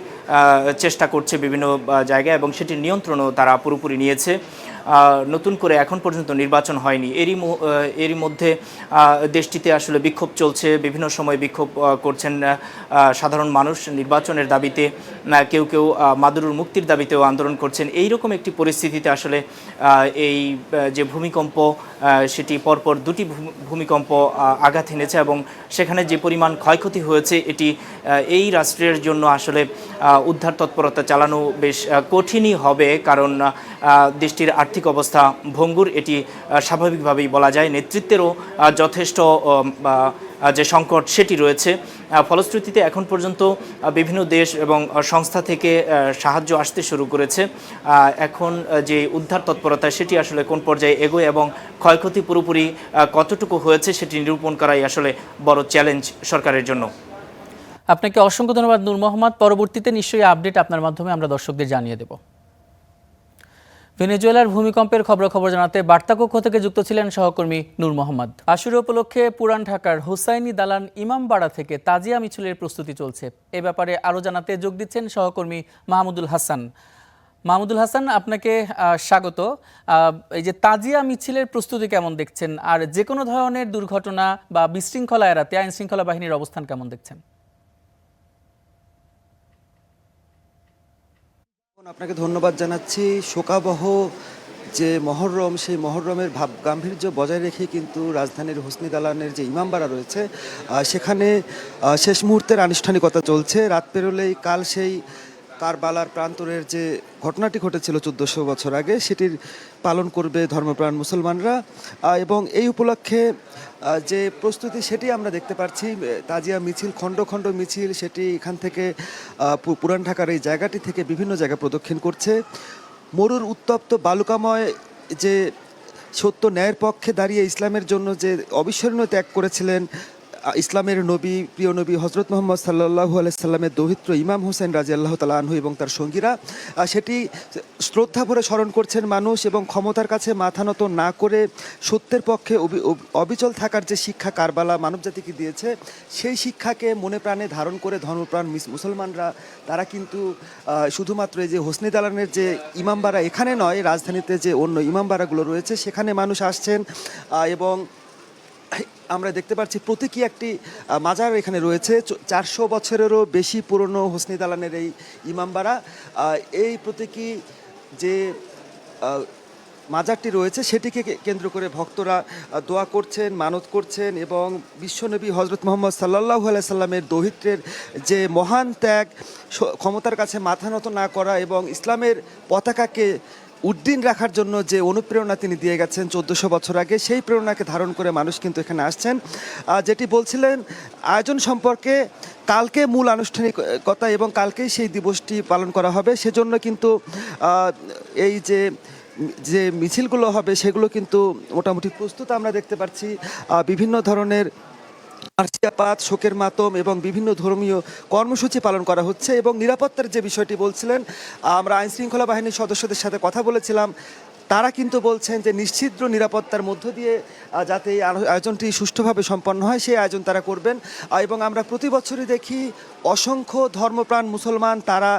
S8: চেষ্টা করছে বিভিন্ন জায়গায় এবং সেটির নিয়ন্ত্রণও তারা পুরোপুরি নিয়েছে। নতুন করে এখন পর্যন্ত নির্বাচন হয়নি। এরই মধ্যে দেশটিতে আসলে বিক্ষোভ চলছে, বিভিন্ন সময় বিক্ষোভ করছেন সাধারণ মানুষ নির্বাচনের দাবিতে, কেউ কেউ মাদুরোর মুক্তির দাবিতেও আন্দোলন করছেন। এইরকম একটি পরিস্থিতিতে আসলে এই যে ভূমিকম্প সেটি পরপর দুটি ভূমিকম্প আঘাত এনেছে এবং সেখানে যে পরিমাণ ক্ষয়ক্ষতি হয়েছে এটি এই রাষ্ট্রের জন্য আসলে উদ্ধার তৎপরতা চালানো বেশ কঠিনই হবে, কারণ দেশটির আর্থিক অবস্থা ভঙ্গুর, এটি স্বাভাবিকভাবেই বলা যায়। নেতৃত্বেরও যথেষ্ট যে সংকট সেটি রয়েছে। ফলশ্রুতিতে এখন পর্যন্ত বিভিন্ন দেশ এবং সংস্থা থেকে সাহায্য আসতে শুরু করেছে। এখন যে উদ্ধার তৎপরতা সেটি আসলে কোন পর্যায়ে এগোয় এবং ক্ষয়ক্ষতি পুরোপুরি কতটুকু হয়েছে সেটি নিরূপণ করাই আসলে বড় চ্যালেঞ্জ সরকারের জন্য।
S1: আপনাকে অসংখ্য ধন্যবাদ নূর মোহাম্মদ। পরবর্তীতে নিশ্চয়ই আপডেট আপনার মাধ্যমে আমরা দর্শকদের জানিয়ে দেব। ভেনেজুয়েলার ভূমিকম্পের খবর জানাতে বার্তাকক্ষ থেকে যুক্ত ছিলেন সহকর্মী নূর মোহাম্মদ। আশুরা উপলক্ষে পুরান ঢাকার হুসাইনি দালান ইমামবাড়া থেকে তাজিয়া মিছিলের প্রস্তুতি চলছে। এ ব্যাপারে আরও জানাতে যোগ দিচ্ছেন সহকর্মী মাহমুদুল হাসান। মাহমুদুল হাসান, আপনাকে স্বাগত। এই যে তাজিয়া মিছিলের প্রস্তুতি কেমন দেখছেন, আর যে কোনো ধরনের দুর্ঘটনা বা বিশৃঙ্খলা এড়াতে আইন শৃঙ্খলা বাহিনীর অবস্থান কেমন দেখছেন?
S9: আপনাকে ধন্যবাদ জানাচ্ছি। শোকাবহ যে মহরম, সেই মহরমের ভাব গাম্ভীর্য বজায় রেখে কিন্তু রাজধানীর হোসনি দালানের যে ইমামবাড়া রয়েছে সেখানে শেষ মুহূর্তের আনুষ্ঠানিকতা চলছে। রাত পেরোলেই কাল সেই কারবালার প্রান্তরের যে ঘটনাটি ঘটেছিল 1400 বছর আগে সেটির পালন করবে ধর্মপ্রাণ মুসলমানরা, এবং এই উপলক্ষে যে প্রস্তুতি সেটি আমরা দেখতে পাচ্ছি। তাজিয়া মিছিল, খণ্ড খণ্ড মিছিল, সেটি এখান থেকে পুরান ঢাকার এই জায়গাটি থেকে বিভিন্ন জায়গায় প্রদক্ষিণ করছে। মরুর উত্তপ্ত বালুকাময় যে সত্য ন্যায়ের পক্ষে দাঁড়িয়ে ইসলামের জন্য যে অবিস্মরণীয় ত্যাগ করেছিলেন ইসলামের নবী, প্রিয় নবী হজরত মোহাম্মদ সাল্লাল্লাহু আলাইহি সাল্লামের দৌহিত্র ইমাম হোসেন রাদিয়াল্লাহু তাআলা আনহু এবং তার সঙ্গীরা, সেটি শ্রদ্ধা ভরে স্মরণ করছেন মানুষ, এবং ক্ষমতার কাছে মাথা নত না করে সত্যের পক্ষে অবিচল থাকার যে শিক্ষা কারবালা মানবজাতিকে দিয়েছে, সেই শিক্ষাকে মনে প্রাণে ধারণ করে ধর্মপ্রাণ মুসলমানরা তারা কিন্তু শুধুমাত্র এই যে হোসনি দালানের যে ইমামবাড়া এখানে নয়, রাজধানীতে যে অন্য ইমামবাড়াগুলো রয়েছে সেখানে মানুষ আসছেন, এবং আমরা দেখতে পাচ্ছি প্রতীকী একটি মাজার এখানে রয়েছে। 400 বছরেরও বেশি পুরনো হোসনি দালানের এই ইমামবাড়া, এই প্রতীকী যে মাজারটি রয়েছে সেটিকে কেন্দ্র করে ভক্তরা দোয়া করছেন, মানত করছেন, এবং বিশ্বনবী হজরত মোহাম্মদ সাল্লাল্লাহু আলাইহি সাল্লামের দৌহিত্রের যে মহান ত্যাগ, ক্ষমতার কাছে মাথা নত না করা এবং ইসলামের পতাকাকে উড্ডীন রাখার জন্য যে অনুপ্রেরণা তিনি দিয়ে গেছেন 1400 বছর আগে, সেই প্রেরণাকে ধারণ করে মানুষ কিন্তু এখানে আসছেন। যেটি বলছিলেন আয়োজন সম্পর্কে, কালকে মূল আনুষ্ঠানিকতা এবং কালকেই সেই দিবসটি পালন করা হবে। সেজন্য কিন্তু এই যে মিছিলগুলো হবে সেগুলো কিন্তু মোটামুটি প্রস্তুত আমরা দেখতে পাচ্ছি। বিভিন্ন ধরনের আরসিয়াপাত, শোকের মাতম এবং বিভিন্ন ধর্মীয় কর্মসূচি পালন করা হচ্ছে। এবং নিরাপত্তার যে বিষয়টি বলছিলেন, আমরা আইন শৃঙ্খলা বাহিনীর সদস্যদের সাথে কথা বলেছিলাম, তারা কিন্তু বলছেন যে নিশ্ছিদ্র নিরাপত্তার মধ্য দিয়ে যাতে এই আয়োজনটি সুষ্ঠুভাবে সম্পন্ন হয় সেই আয়োজন তারা করবেন। এবং আমরা প্রতি বছরই দেখি অসংখ্য ধর্মপ্রাণ মুসলমান তারা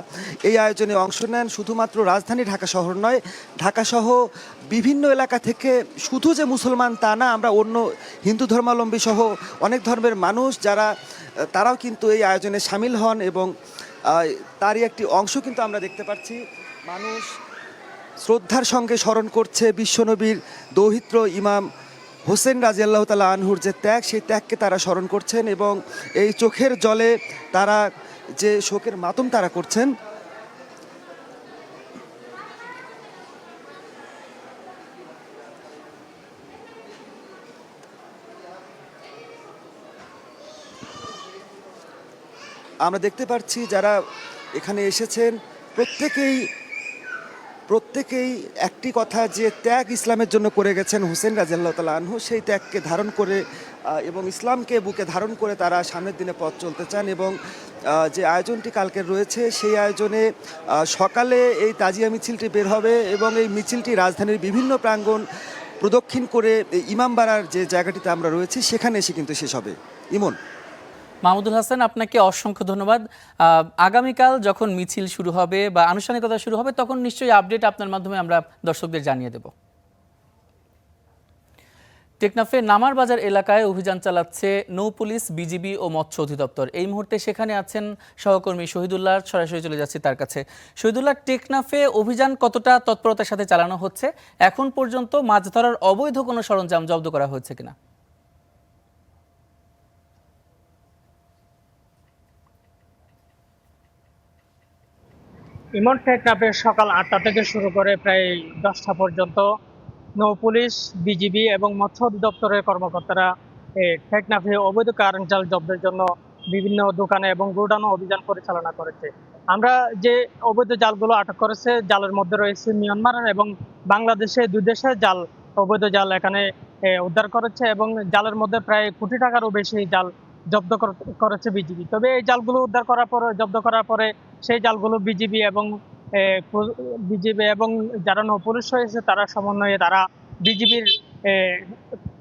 S9: এই আয়োজনে অংশ নেন। শুধুমাত্র রাজধানী ঢাকা শহর নয়, ঢাকাসহ বিভিন্ন এলাকা থেকে শুধু যে মুসলমান তা না, আমরা অন্য হিন্দু ধর্মাবলম্বী সহ অনেক ধর্মের মানুষ যারা তারাও কিন্তু এই আয়োজনে সামিল হন, এবং তারই একটি অংশ কিন্তু আমরা দেখতে পাচ্ছি। মানুষ শ্রদ্ধার সঙ্গে স্মরণ করছে বিশ্বনবীর দৌহিত্র ইমাম হোসেন রাদিয়াল্লাহু তাআলা আনহুর যে ত্যাগ, সেই ত্যাগকে তারা স্মরণ করছেন, এবং এই চোখের জলে তারা যে শোকের মাতম তারা করছেন। আমরা দেখতে পাচ্ছি যারা এখানে এসেছেন প্রত্যেকেই একটি কথা, যে ত্যাগ ইসলামের জন্য করে গেছেন হোসেন রাদিয়াল্লাহু তাআলা আনহু, সেই ত্যাগকে ধারণ করে এবং ইসলামকে বুকে ধারণ করে তারা সামনের দিনে পথ চলতে চান। এবং যে আয়োজনটি কালকের রয়েছে সেই আয়োজনে সকালে এই তাজিয়া মিছিলটি বের হবে, এবং এই মিছিলটি রাজধানীর বিভিন্ন প্রাঙ্গণ প্রদক্ষিণ করে ইমামবাড়ার যে জায়গাটিতে আমরা রয়েছি সেখানে এসে কিন্তু শেষ হবে। ইমন।
S1: মাহমুদুল হাসান, আপনাকে অসংখ্য ধন্যবাদ। আগামীকাল যখন মিছিল শুরু হবে বা আনুষ্ঠানিকতা শুরু হবে তখন নিশ্চয়ই আপডেট আপনার মাধ্যমে আমরা দর্শকদের জানিয়ে দেব। টেকনাফে নামার বাজার এলাকায় অভিযান চালাচ্ছে নৌ পুলিশ, বিজিবি ও মৎস্য অধিদপ্তর। এই মুহূর্তে সেখানে আছেন সহকর্মী শহীদুল্লাহ, সরাসরি চলে যাচ্ছি তার কাছে। শহীদুল্লাহ, টেকনাফে অভিযান কতটা তৎপরতার সাথে চালানো হচ্ছে? এখন পর্যন্ত মাছ ধরার অবৈধ কোনো সরঞ্জাম জব্দ করা হয়েছে কিনা?
S10: ইমন, টেকনাফে সকাল 8টা থেকে শুরু করে প্রায় 10টা পর্যন্ত নৌ পুলিশ, বিজিবি এবং মৎস্য অধিদপ্তরের কর্মকর্তারা টেকনাফে অবৈধ কারেন্ট জাল জব্দের জন্য বিভিন্ন দোকানে এবং গোডাউনে অভিযান পরিচালনা করেছে। আমরা যে অবৈধ জালগুলো আটক করেছে, জালের মধ্যে রয়েছে মিয়ানমার এবং বাংলাদেশে, দুই দেশে জাল, অবৈধ জাল এখানে উদ্ধার করেছে এবং জালের মধ্যে প্রায় কোটি টাকারও বেশি জাল জব্দ করেছে বিজিবি। তবে এই জালগুলো উদ্ধার করার পরে, জব্দ করার পরে সেই জালগুলো বিজিবি এবং যারা নৌ-পুলিশ রয়েছে তারা সমন্বয়ে তারা বিজিবির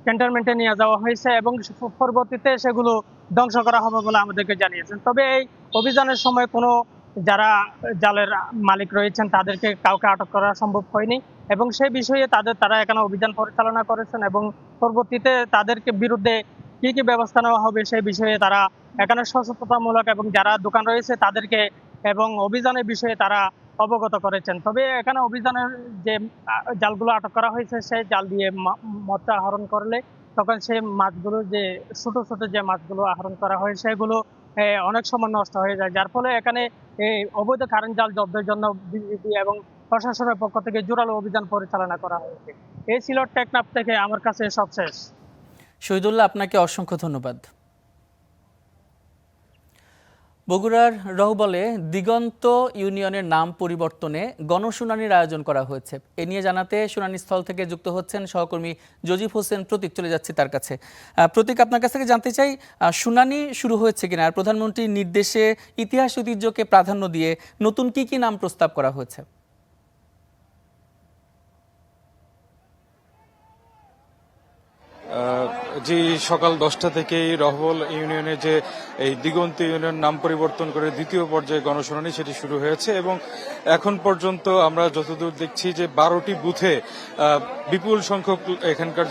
S10: ক্যান্টনমেন্টে নিয়ে যাওয়া হয়েছে এবং পরবর্তীতে সেগুলো ধ্বংস করা হবে বলে আমাদেরকে জানিয়েছেন। তবে এই অভিযানের সময় কোনো যারা জালের মালিক রয়েছেন তাদেরকে কাউকে আটক করা সম্ভব হয়নি এবং সেই বিষয়ে তারা এখানে অভিযান পরিচালনা করেছেন এবং পরবর্তীতে তাদেরকে বিরুদ্ধে কি কি ব্যবস্থা নেওয়া হবে সেই বিষয়ে তারা এখানে সচেতনতামূলক এবং যারা দোকান রয়েছে তাদেরকে এবং অভিযানের বিষয়ে তারা অবগত করেছেন। তবে এখানে অভিযানের যে জালগুলো আটক করা হয়েছে সেই জাল দিয়ে মৎস্য আহরণ করলে তখন সেই মাছগুলো, যে ছোট ছোট যে মাছগুলো আহরণ করা হয় সেগুলো অনেক সময় নষ্ট হয়ে যায়, যার ফলে এখানে এই অবৈধ কারেন্ট জাল জব্দের জন্য বিজিবি এবং প্রশাসনের পক্ষ থেকে জোরালো অভিযান পরিচালনা করা হয়েছে। এই ছিল টেকনাফ থেকে আমার কাছে সবশেষ।
S1: শহীদুল্লাহ, আপনাকে অসংখ্য ধন্যবাদ। বগুড়ার রহবলে দিগন্ত ইউনিয়নের নাম পরিবর্তনে গণশুনানির আয়োজন করা হয়েছে। এ নিয়ে জানাতে শুনানিস্থল থেকে যুক্ত হচ্ছেন সহকর্মী জজিব হোসেন প্রতীক। চলে যাচ্ছে তার কাছে। প্রতীক, আপনার কাছ থেকে জানতে চাই, শুনানি শুরু হয়েছে কিনা, আর প্রধানমন্ত্রীর নির্দেশে ইতিহাস ঐতিহ্যকে প্রাধান্য দিয়ে নতুন কি কি নাম প্রস্তাব করা হয়েছে?
S11: জি, সকাল 10টা থেকেই রহবল ইউনিয়নে যে এই দিগন্ত ইউনিয়ন নাম পরিবর্তন করে দ্বিতীয় পর্যায়ে গণশুনানি সেটি শুরু হয়েছে এবং এখন পর্যন্ত আমরা যতদূর দেখছি যে 12টি বুথে বিপুল সংখ্যক এখানকার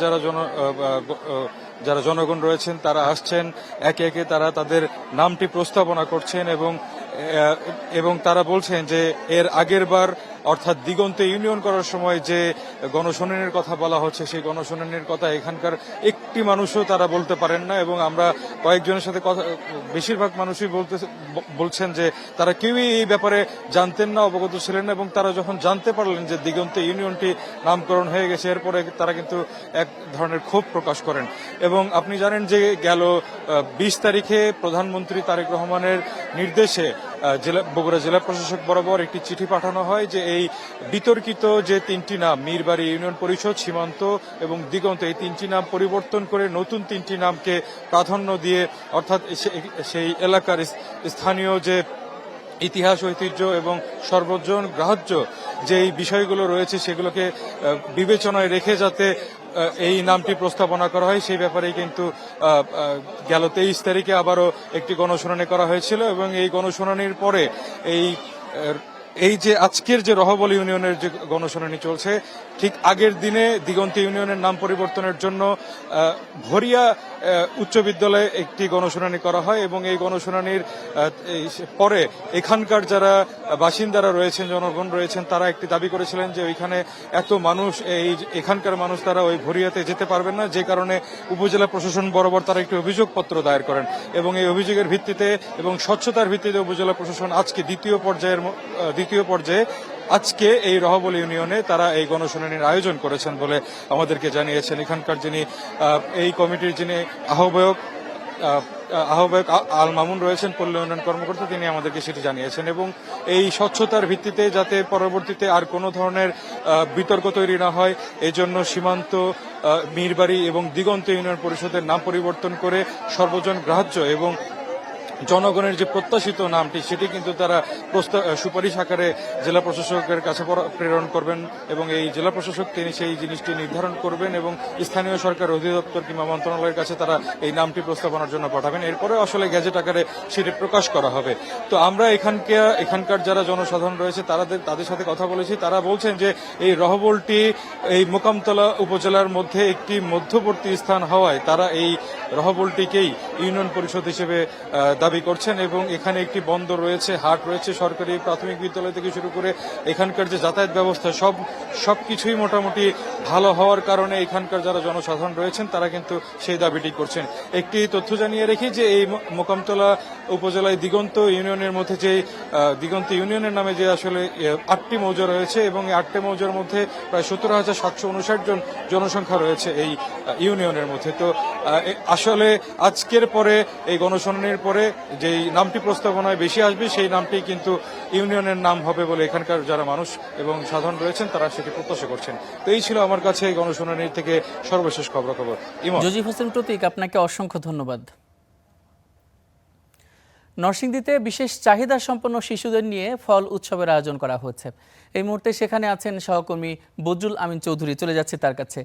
S11: যারা জনগণ রয়েছেন তারা আসছেন, একে একে তারা তাদের নামটি প্রস্তাবনা করছেন এবং তারা বলছেন যে এর আগের বার অর্থাৎ দিগন্ত ইউনিয়ন করার সময় যে গণশুনানির কথা বলা হচ্ছে সেই গণশুনানির কথা এখানকার একটি মানুষও তারা বলতে পারেন না এবং আমরা কয়েকজনের সাথে কথা, বেশিরভাগ মানুষই বলছেন যে তারা কেউই এই ব্যাপারে জানতেন না, অবগত ছিলেন না এবং তারা যখন জানতে পারলেন যে দিগন্ত ইউনিয়নটি নামকরণ হয়ে গেছে এরপরে তারা কিন্তু এক ধরনের ক্ষোভ প্রকাশ করেন। এবং আপনি জানেন যে গেল 20 তারিখে প্রধানমন্ত্রী তারেক রহমানের নির্দেশে বগুড়া জেলা প্রশাসক বরাবর একটি চিঠি পাঠানো হয় যে এই বিতর্কিত যে 3টি নাম, মীরবাড়ি ইউনিয়ন পরিষদ, সীমান্ত এবং দিগন্ত, এই 3টি নাম পরিবর্তন করে নতুন 3টি নামকে প্রাধান্য দিয়ে, অর্থাৎ সেই এলাকার স্থানীয় যে ইতিহাস ঐতিহ্য এবং সর্বজন গ্রাহ্য যেই বিষয়গুলো রয়েছে সেগুলোকে বিবেচনায় রেখে যাতে এই নামটি প্রস্তাবনা করা হয় সেই ব্যাপারেই কিন্তু গেল 23 তারিখে আবারও একটি গণশুনানি করা হয়েছিল এবং এই গণশুনানির পরে এই যে আজকের যে রহবল ইউনিয়নের যে গণশুনানি চলছে, ঠিক আগের দিনে দিগন্ত ইউনিয়নের নাম পরিবর্তনের জন্য ভরিয়া উচ্চ বিদ্যালয়ে একটি গণশুনানি করা হয় এবং এই গণশুনানির পরে এখানকার যারা বাসিন্দারা রয়েছেন, জনগণ রয়েছেন, তারা একটি দাবি করেছিলেন যে ওইখানে এত মানুষ, এখানকার মানুষ তারা ওই ভরিয়াতে যেতে পারবেন না, যে কারণে উপজেলা প্রশাসন বরাবর তারা একটি অভিযোগপত্র দায়ের করেন এবং এই অভিযোগের ভিত্তিতে এবং স্বচ্ছতার ভিত্তিতে উপজেলা প্রশাসন আজকে দ্বিতীয় পর্যায়ে আজকে এই রহবল ইউনিয়নে তারা এই গণশুনানির আয়োজন করেছেন বলে আমাদেরকে জানিয়েছেন এখানকার যিনি এই কমিটির যিনি আহ্বায়ক আল মামুন রয়েছেন, পল্লী উন্নয়ন কর্মকর্তা, তিনি আমাদেরকে সেটি জানিয়েছেন এবং এই স্বচ্ছতার ভিত্তিতে যাতে পরবর্তীতে আর কোনো ধরনের বিতর্ক তৈরি না হয় এই জন্য সীমান্ত, মীরবাড়ি এবং দিগন্ত ইউনিয়ন পরিষদের নাম পরিবর্তন করে সর্বজন গ্রাহ্য এবং জনগণের যে প্রত্যাশিত নামটি সেটি কিন্তু তারা সুপারিশ আকারে জেলা প্রশাসকের কাছে প্রেরণ করবেন এবং এই জেলা প্রশাসক তিনি সেই জিনিসটি নির্ধারণ করবেন এবং স্থানীয় সরকার অধিদপ্তর কিংবা মন্ত্রণালয়ের কাছে তারা এই নামটি প্রস্তাবনার জন্য পাঠাবেন। এরপরে আসলে গেজেট আকারে সেটি প্রকাশ করা হবে। তো আমরা এখানকার যারা জনসাধারণ রয়েছে তাদের সাথে কথা বলেছি, তারা বলছেন যে এই রহবলটি এই মোকামতলা উপজেলার মধ্যে একটি মধ্যবর্তী স্থান হওয়ায় তারা এই রহবলটিকেই ইউনিয়ন পরিষদ হিসেবে দাবি করছেন এবং এখানে একটি বন্দর রয়েছে, হাট রয়েছে, সরকারি প্রাথমিক বিদ্যালয় থেকে শুরু করে এখানকার যে যাতায়াত ব্যবস্থা সবকিছুই মোটামুটি ভালো হওয়ার কারণে এখানকার যারা জনসাধারণ রয়েছেন তারা কিন্তু সেই দাবিটি করছেন। একটি তথ্য জানিয়ে রেখি যে এই মোকামতলা উপজেলায় দিগন্ত ইউনিয়নের মধ্যে যে দিগন্ত ইউনিয়নের নামে যে আসলে 8টি মৌজা রয়েছে এবং এই 8টি মৌজার মধ্যে প্রায় 17,759 জন জনসংখ্যা রয়েছে এই ইউনিয়নের মধ্যে। তো আসলে আজকের পরে এই গণশুনানির পরে যেই নামটি প্রস্তাবনায় বেশি আসবে সেই নামটি কিন্তু ইউনিয়নের নাম হবে বলে এখানকার যারা মানুষ এবং সাধারণ রয়েছেন তারা সেটি প্রত্যাশা করছেন। তো এই ছিল আমার কাছে এই গণশুনানি থেকে সর্বশেষ খবরাখবর। ইমন।
S1: জজিব হোসেন প্রতীক, আপনাকে অসংখ্য ধন্যবাদ। নরসিংদীতে বিশেষ চাহিদা সম্পন্ন শিশুদের নিয়ে ফল উৎসবের আয়োজন করা হচ্ছে। এই মুহূর্তে সেখানে আছেন সহকর্মী বদরুল আমিন চৌধুরী, চলে যাচ্ছে তার কাছে।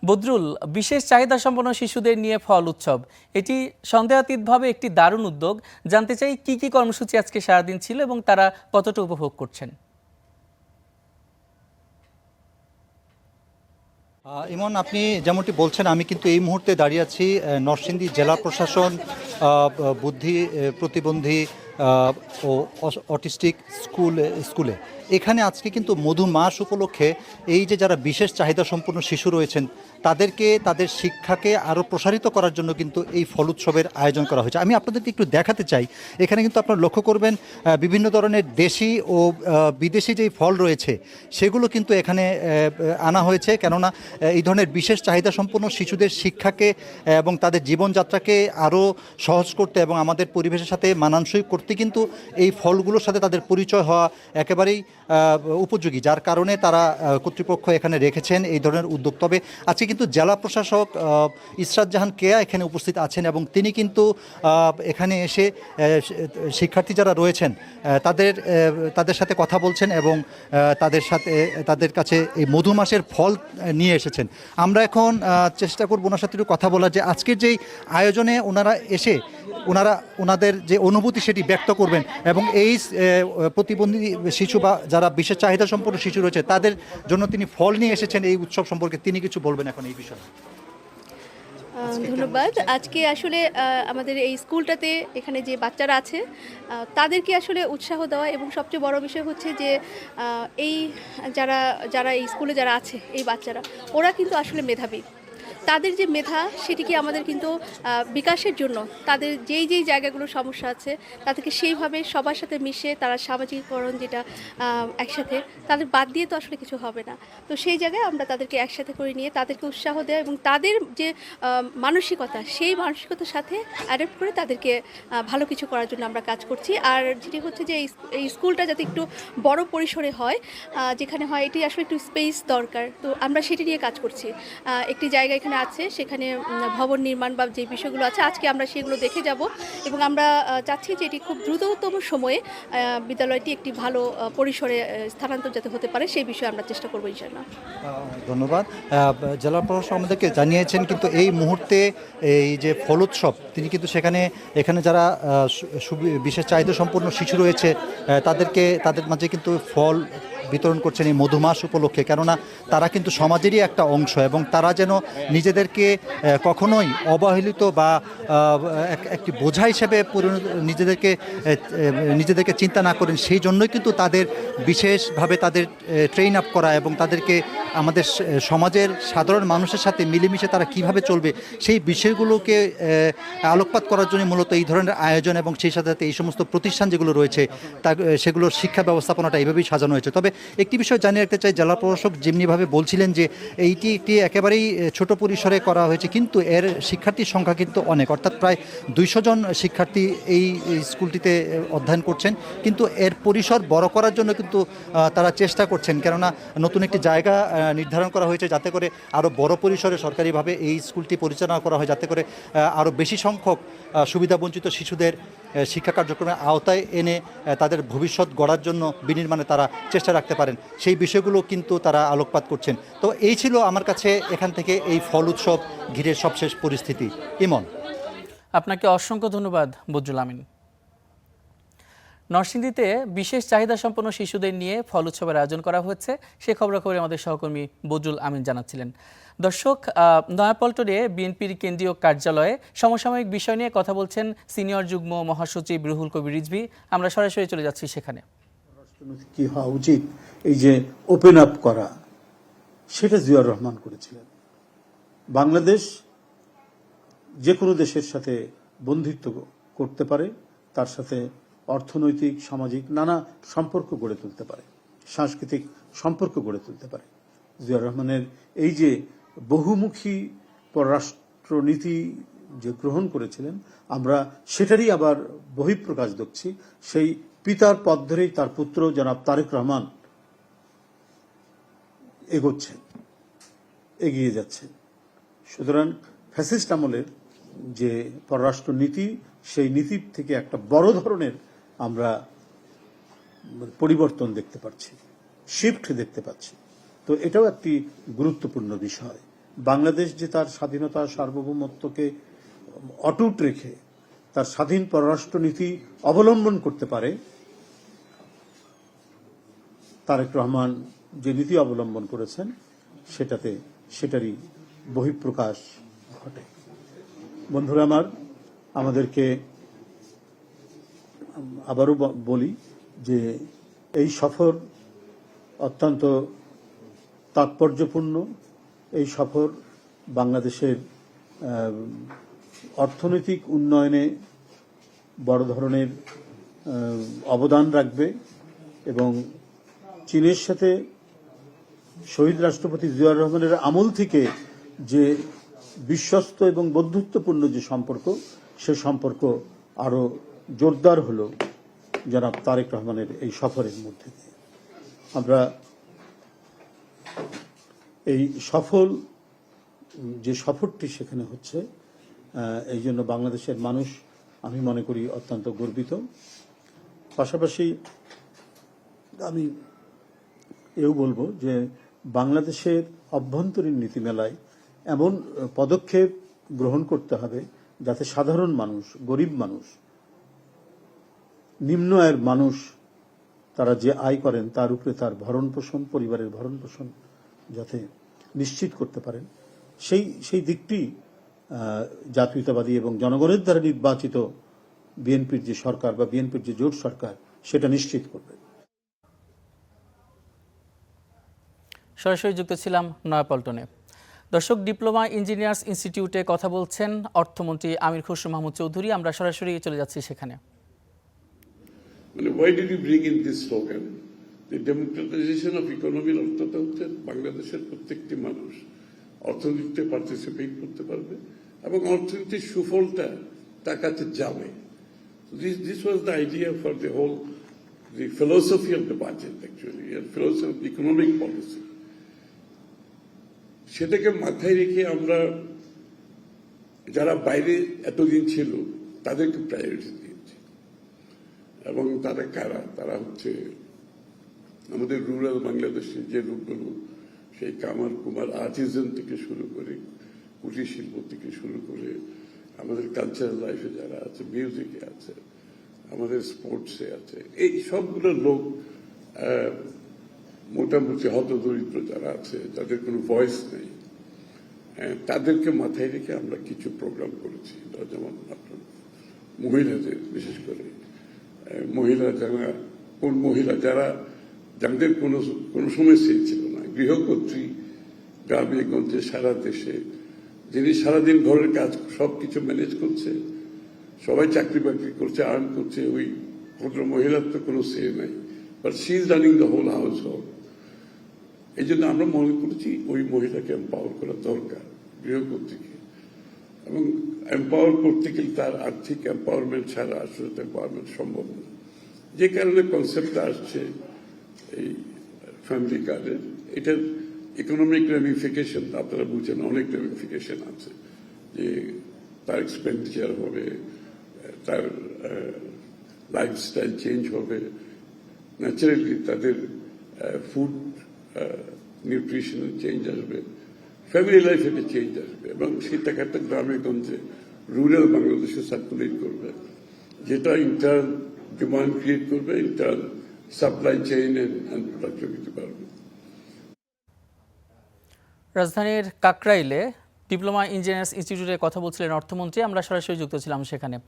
S1: বদরুল, বিশেষ চাহিদা সম্পন্ন শিশুদের নিয়ে ফল উৎসব, এটি সন্দেহাতীতভাবে একটি দারুণ উদ্যোগ। জানতে চাই কি কি কর্মসূচি আজকে সারাদিন ছিল এবং তারা কতটা উপভোগ করছেন।
S12: ইমন, আপনি যেমনটি বলছেন, আমি কিন্তু এই মুহূর্তে দাঁড়িয়ে আছি নরসিংদী জেলা প্রশাসন বুদ্ধি প্রতিবন্ধী ও অটিস্টিক স্কুলে। এখানে আজকে কিন্তু মধু মাস উপলক্ষে এই যে যারা বিশেষ চাহিদা সম্পন্ন শিশু রয়েছেন তাদেরকে তাদের শিক্ষাকে আরও প্রসারিত করার জন্য কিন্তু এই ফল উৎসবের আয়োজন করা হয়েছে। আমি আপনাদেরকে একটু দেখাতে চাই, এখানে কিন্তু আপনারা লক্ষ্য করবেন বিভিন্ন ধরনের দেশি ও বিদেশি যেই ফল রয়েছে সেগুলো কিন্তু এখানে আনা হয়েছে, কেননা এই ধরনের বিশেষ চাহিদা সম্পন্ন শিশুদের শিক্ষাকে এবং তাদের জীবনযাত্রাকে আরও সহজ করতে এবং আমাদের পরিবেশের সাথে মানানসই করতে কিন্তু এই ফলগুলোর সাথে তাদের পরিচয় হওয়া একেবারেই উপযোগী, যার কারণে তারা কর্তৃপক্ষ এখানে রেখেছেন এই ধরনের উদ্যোগ। তবে আজকে কিন্তু জেলা প্রশাসক ইসরাত জাহান কেয়া এখানে উপস্থিত আছেন এবং তিনি কিন্তু এখানে এসে শিক্ষার্থী যারা রয়েছেন তাদের সাথে কথা বলছেন এবং তাদের কাছে এই মধু মাসের ফল নিয়ে এসেছেন। আমরা এখন চেষ্টা করব ওনার সাথে একটু কথা বলার, যে আজকের যেই আয়োজনে ওনারা এসে ওনাদের যে অনুভূতি সেটি ব্যক্ত করবেন এবং এই প্রতিবন্ধী শিশু বা যারা বিশেষ চাহিদা সম্পন্ন শিশু রয়েছে তাদের জন্য তিনি ফল নিয়ে এসেছেন এই উৎসব সম্পর্কে তিনি কিছু বলবেন এখন এই বিষয়ে।
S13: ধন্যবাদ। আজকে আসলে আমাদের এই স্কুলটাতে এখানে যে বাচ্চারা আছে তাদেরকে আসলে উৎসাহ দেওয়া এবং সবচেয়ে বড় বিষয় হচ্ছে যে এই যারা এই স্কুলে যারা আছে এই বাচ্চারা ওরা কিন্তু আসলে মেধাবী। তাদের যে মেধা সেটিকে আমাদের কিন্তু বিকাশের জন্য তাদের যেই জায়গাগুলো সমস্যা আছে তাদেরকে সেইভাবে সবার সাথে মিশে তারা সামাজিকীকরণ যেটা একসাথে তাদের বাদ দিয়ে তো আসলে কিছু হবে না। তো সেই জায়গায় আমরা তাদেরকে একসাথে করে নিয়ে তাদেরকে উৎসাহ দেওয়া এবং তাদের যে মানসিকতা সেই মানসিকতার সাথে অ্যাডাপ্ট করে তাদেরকে ভালো কিছু করার জন্য আমরা কাজ করছি। আর যেটি হচ্ছে যে এই স্কুলটা যাতে একটু বড় পরিসরে হয়, যেখানে হয় এটি আসলে একটু স্পেস দরকার, তো আমরা সেটি নিয়ে কাজ করছি। একটি জায়গা এখানে আছে, সেখানে ভবন নির্মাণ বা যে বিষয়গুলো আছে আজকে আমরা সেগুলো দেখে যাব এবং আমরা চাচ্ছি যে এটি খুব দ্রুততম সময়ে বিদ্যালয়টি একটি ভালো পরিসরে স্থানান্তর যাতে হতে পারে সেই বিষয়ে আমরা চেষ্টা করবো ইনশাআল্লাহ।
S12: ধন্যবাদ। জেলা প্রশাসক আমাদেরকে জানিয়েছেন কিন্তু এই মুহূর্তে এই যে ফল উৎসব তিনি কিন্তু এখানে যারা বিশেষ চাহিদা সম্পন্ন শিশু রয়েছে তাদের মাঝে কিন্তু ফল বিতরণ করছেন এই মধুমাস উপলক্ষে, কেননা তারা কিন্তু সমাজেরই একটা অংশ এবং তারা যেন নিজেদেরকে কখনোই অবহেলিত বা একটি বোঝা হিসেবে নিজেদেরকে চিন্তা না করেন, সেই জন্যই কিন্তু তাদের বিশেষভাবে তাদের ট্রেন আপ করা এবং তাদেরকে আমাদের সমাজের সাধারণ মানুষের সাথে মিলেমিশে তারা কিভাবে চলবে সেই বিষয়গুলোকে আলোকপাত করার জন্য মূলত এই ধরনের আয়োজন এবং সেই সাথে সাথে এই সমস্ত প্রতিষ্ঠান যেগুলো রয়েছে সেগুলোর শিক্ষা ব্যবস্থাপনাটা এইভাবেই সাজানো হয়েছে। তবে একটি বিষয় জানিয়ে রাখতে চাই, জেলা প্রশাসক যেমনিভাবে বলছিলেন যে এইটি একটি একেবারেই ছোট পরিসরে করা হয়েছে কিন্তু এর শিক্ষার্থীর সংখ্যা কিন্তু অনেক, অর্থাৎ প্রায় 200 জন শিক্ষার্থী এই স্কুলটিতে অধ্যয়ন করছেন, কিন্তু এর পরিসর বড় করার জন্য কিন্তু তারা চেষ্টা করছেন, কেননা নতুন একটি জায়গা নির্ধারণ করা হয়েছে যাতে করে আরও বড় পরিসরে সরকারিভাবে এই স্কুলটি পরিচালনা করা হয়, যাতে করে আরও বেশি সংখ্যক সুবিধাবঞ্চিত শিশুদের শিক্ষা কার্যক্রমের আওতায় এনে তাদের ভবিষ্যৎ গড়ার জন্য বিনির্মাণে তারা চেষ্টা রাখতে পারেন সেই বিষয়গুলো কিন্তু তারা আলোকপাত করছেন। তো এই ছিল আমার কাছে এখান থেকে এই ফল উৎসব ঘিরে সবশেষ পরিস্থিতি। ইমন,
S1: আপনাকে অসংখ্য ধন্যবাদ বদরুল আমিন। নরসিংদীতে বিশেষ চাহিদা সম্পন্ন শিশুদের নিয়ে ফল উৎসবের আয়োজন করা হচ্ছে, সে খবরাখবর আমাদের সহকর্মী বদরুল আমিন জানাচ্ছিলেন। দর্শক, নয়াপল্টনে বিএনপির কেন্দ্রীয় কার্যালয়ে সমসাময়িক বিষয় নিয়ে কথা বলছেন সিনিয়র যুগ্ম মহাসচিব রুহুল কবির রিজভী। আমরা সরাসরি চলে যাচ্ছি সেখানে।
S14: কি হওয়া উচিত, এই যে ওপেন আপ করা, সেটা জিয়াউর রহমান করেছিলেন। বাংলাদেশ যে কোনো দেশের সাথে বন্ধুত্ব করতে পারে, তার সাথে অর্থনৈতিক সামাজিক নানা সম্পর্ক গড়ে তুলতে পারে, সাংস্কৃতিক সম্পর্ক গড়ে তুলতে পারে। জিয়াউর রহমানের এই যে বহুমুখী পররাষ্ট্র পররাষ্ট্রনীতি যে গ্রহণ করেছিলেন, আমরা সেটারই আবার বহিঃপ্রকাশ দেখছি। সেই পিতার পথ ধরেই তার পুত্র জনাব তারেক রহমান এগোচ্ছেন, এগিয়ে যাচ্ছেন। সুতরাং ফ্যাসিস্ট আমলের যে পররাষ্ট্র নীতি, সেই নীতির থেকে একটা বড় ধরনের আমরা পরিবর্তন দেখতে পাচ্ছি, শিফট দেখতে পাচ্ছি। তো এটাও একটি গুরুত্বপূর্ণ বিষয়। বাংলাদেশ যে তার স্বাধীনতা সার্বভৌমত্বকে অটুট রেখে তার স্বাধীন পররাষ্ট্র নীতি অবলম্বন করতে পারে, তারেক রহমান যে নীতি অবলম্বন করেছেন সেটারই বহিঃপ্রকাশ ঘটে। বন্ধুরা আমার, আমাদেরকে আবারও বলি যে এই সফর অত্যন্ত তাৎপর্যপূর্ণ। এই সফর বাংলাদেশের অর্থনৈতিক উন্নয়নে বড় ধরনের অবদান রাখবে এবং চীনের সাথে শহীদ রাষ্ট্রপতি জিয়াউর রহমানের আমল থেকে যে বিশ্বস্ত এবং বন্ধুত্বপূর্ণ যে সম্পর্ক, সে সম্পর্ক আরো জোরদার হলো জনাব তারেক রহমানের এই সফরের মধ্যে দিয়ে। আমরা এই যে সফরটি সেখানে হচ্ছে, এই জন্য বাংলাদেশের মানুষ আমি মনে করি অত্যন্ত গর্বিত। পাশাপাশি আমি এও বলবো যে বাংলাদেশের অভ্যন্তরীণ নীতিমেলায় এমন পদক্ষেপ গ্রহণ করতে হবে যাতে সাধারণ মানুষ, গরিব মানুষ, নিম্ন আয়ের মানুষ, তারা যে আয় করেন তার উপরে তার ভরণ পোষণ, পরিবারের ভরণ পোষণ যাতে নিশ্চিত করতে পারেন, সেই দিকটি জাতীয়তাবাদী এবং জনগণের দ্বারা নির্বাচিত বিএনপির যে সরকার বা বিএনপির যে জোট সরকার সেটা নিশ্চিত করবে।
S1: সরাসরি যুক্ত ছিলাম নয়াপল্টনে। দর্শক, ডিপ্লোমা ইঞ্জিনিয়ার্স ইনস্টিটিউটে কথা বলছেন অর্থমন্ত্রী আমির খসরু মাহমুদ চৌধুরী। আমরা সরাসরি চলে যাচ্ছি সেখানে।
S15: Why did you bring in this slogan? The democratization of economy অর্থটা হচ্ছে বাংলাদেশের প্রত্যেকটি মানুষ অর্থনীতিতে পার্টিসিপেট করতে পারবে এবং অর্থনীতির সুফলটা তার কাছে যাবে। This was the idea for the philosophy of the budget actually, and philosophy of economic policy. সেটাকে মাথায় রেখে আমরা যারা বাইরে এতদিন ছিল তাদেরকে প্রায়োরিটি দিয়েছি। এবং তারা কারা? তারা হচ্ছে আমাদের রুরাল বাংলাদেশের যে লোকগুলো, সেই কামার কুমার আর্টিজান থেকে শুরু করে, কুটির শিল্প থেকে শুরু করে, আমাদের কালচারাল লাইফে যারা আছে, মিউজিকে আছে, আমাদের স্পোর্টসে আছে, এই সবগুলো লোক মোটামুটি হতদরিদ্র যারা আছে, যাদের কোনো ভয়েস নেই, তাদেরকে মাথায় রেখে আমরা কিছু প্রোগ্রাম করেছি। যেমন আপনার মহিলাদের, বিশেষ করে মহিলা যারা যাদের কোনো সমস্যাই ছিল না, গৃহকর্ত্রী, গ্রামে গঞ্জে সারা দেশে, যিনি সারাদিন ঘরের কাজ সবকিছু ম্যানেজ করছে, সবাই চাকরি বাকরি করছে, আর্ন করছে, ওই ভদ্র মহিলার তো কোনো সে নাই, but she is running the whole household. এই জন্য আমরা মনে করেছি ওই মহিলাকে এম্পাওয়ার করা দরকার, গৃহকর্ত্রীকে। এবং এম্পাওয়ার করতে গেলে তার আর্থিক এম্পাওয়ারমেন্ট ছাড়া আসলে এম্পাওয়ারমেন্ট সম্ভব না। যে কারণে কনসেপ্টটা আসছে এই ফ্যামিলি কার্ডের, এটার ইকোনমিক রেমিফিকেশন আপনারা বুঝছেন, অনেক রেমিফিকেশন আছে, যে তার এক্সপেন্ডিচার হবে, তার লাইফস্টাইল চেঞ্জ হবে, ন্যাচারালি তাদের ফুড নিউট্রিশনাল চেঞ্জ আসবে, ফ্যামিলি লাইফে একটা চেঞ্জ আসবে, এবং সেই টাকাটা গ্রামে গঞ্জে রুরাল বাংলাদেশে সার্কুলেট করবে, যেটা ইন্টার্ন ডিমান্ড ক্রিয়েট করবে, internal supply chain and productivity বাড়বে।
S1: রাজধানীর কাকরাইলে ডিপ্লোমা ইঞ্জিনিয়ার্স ইনস্টিটিউটে কথা বলছিলেন অর্থমন্ত্রী। আমরা সরাসরি যুক্ত ছিলাম সেখানে।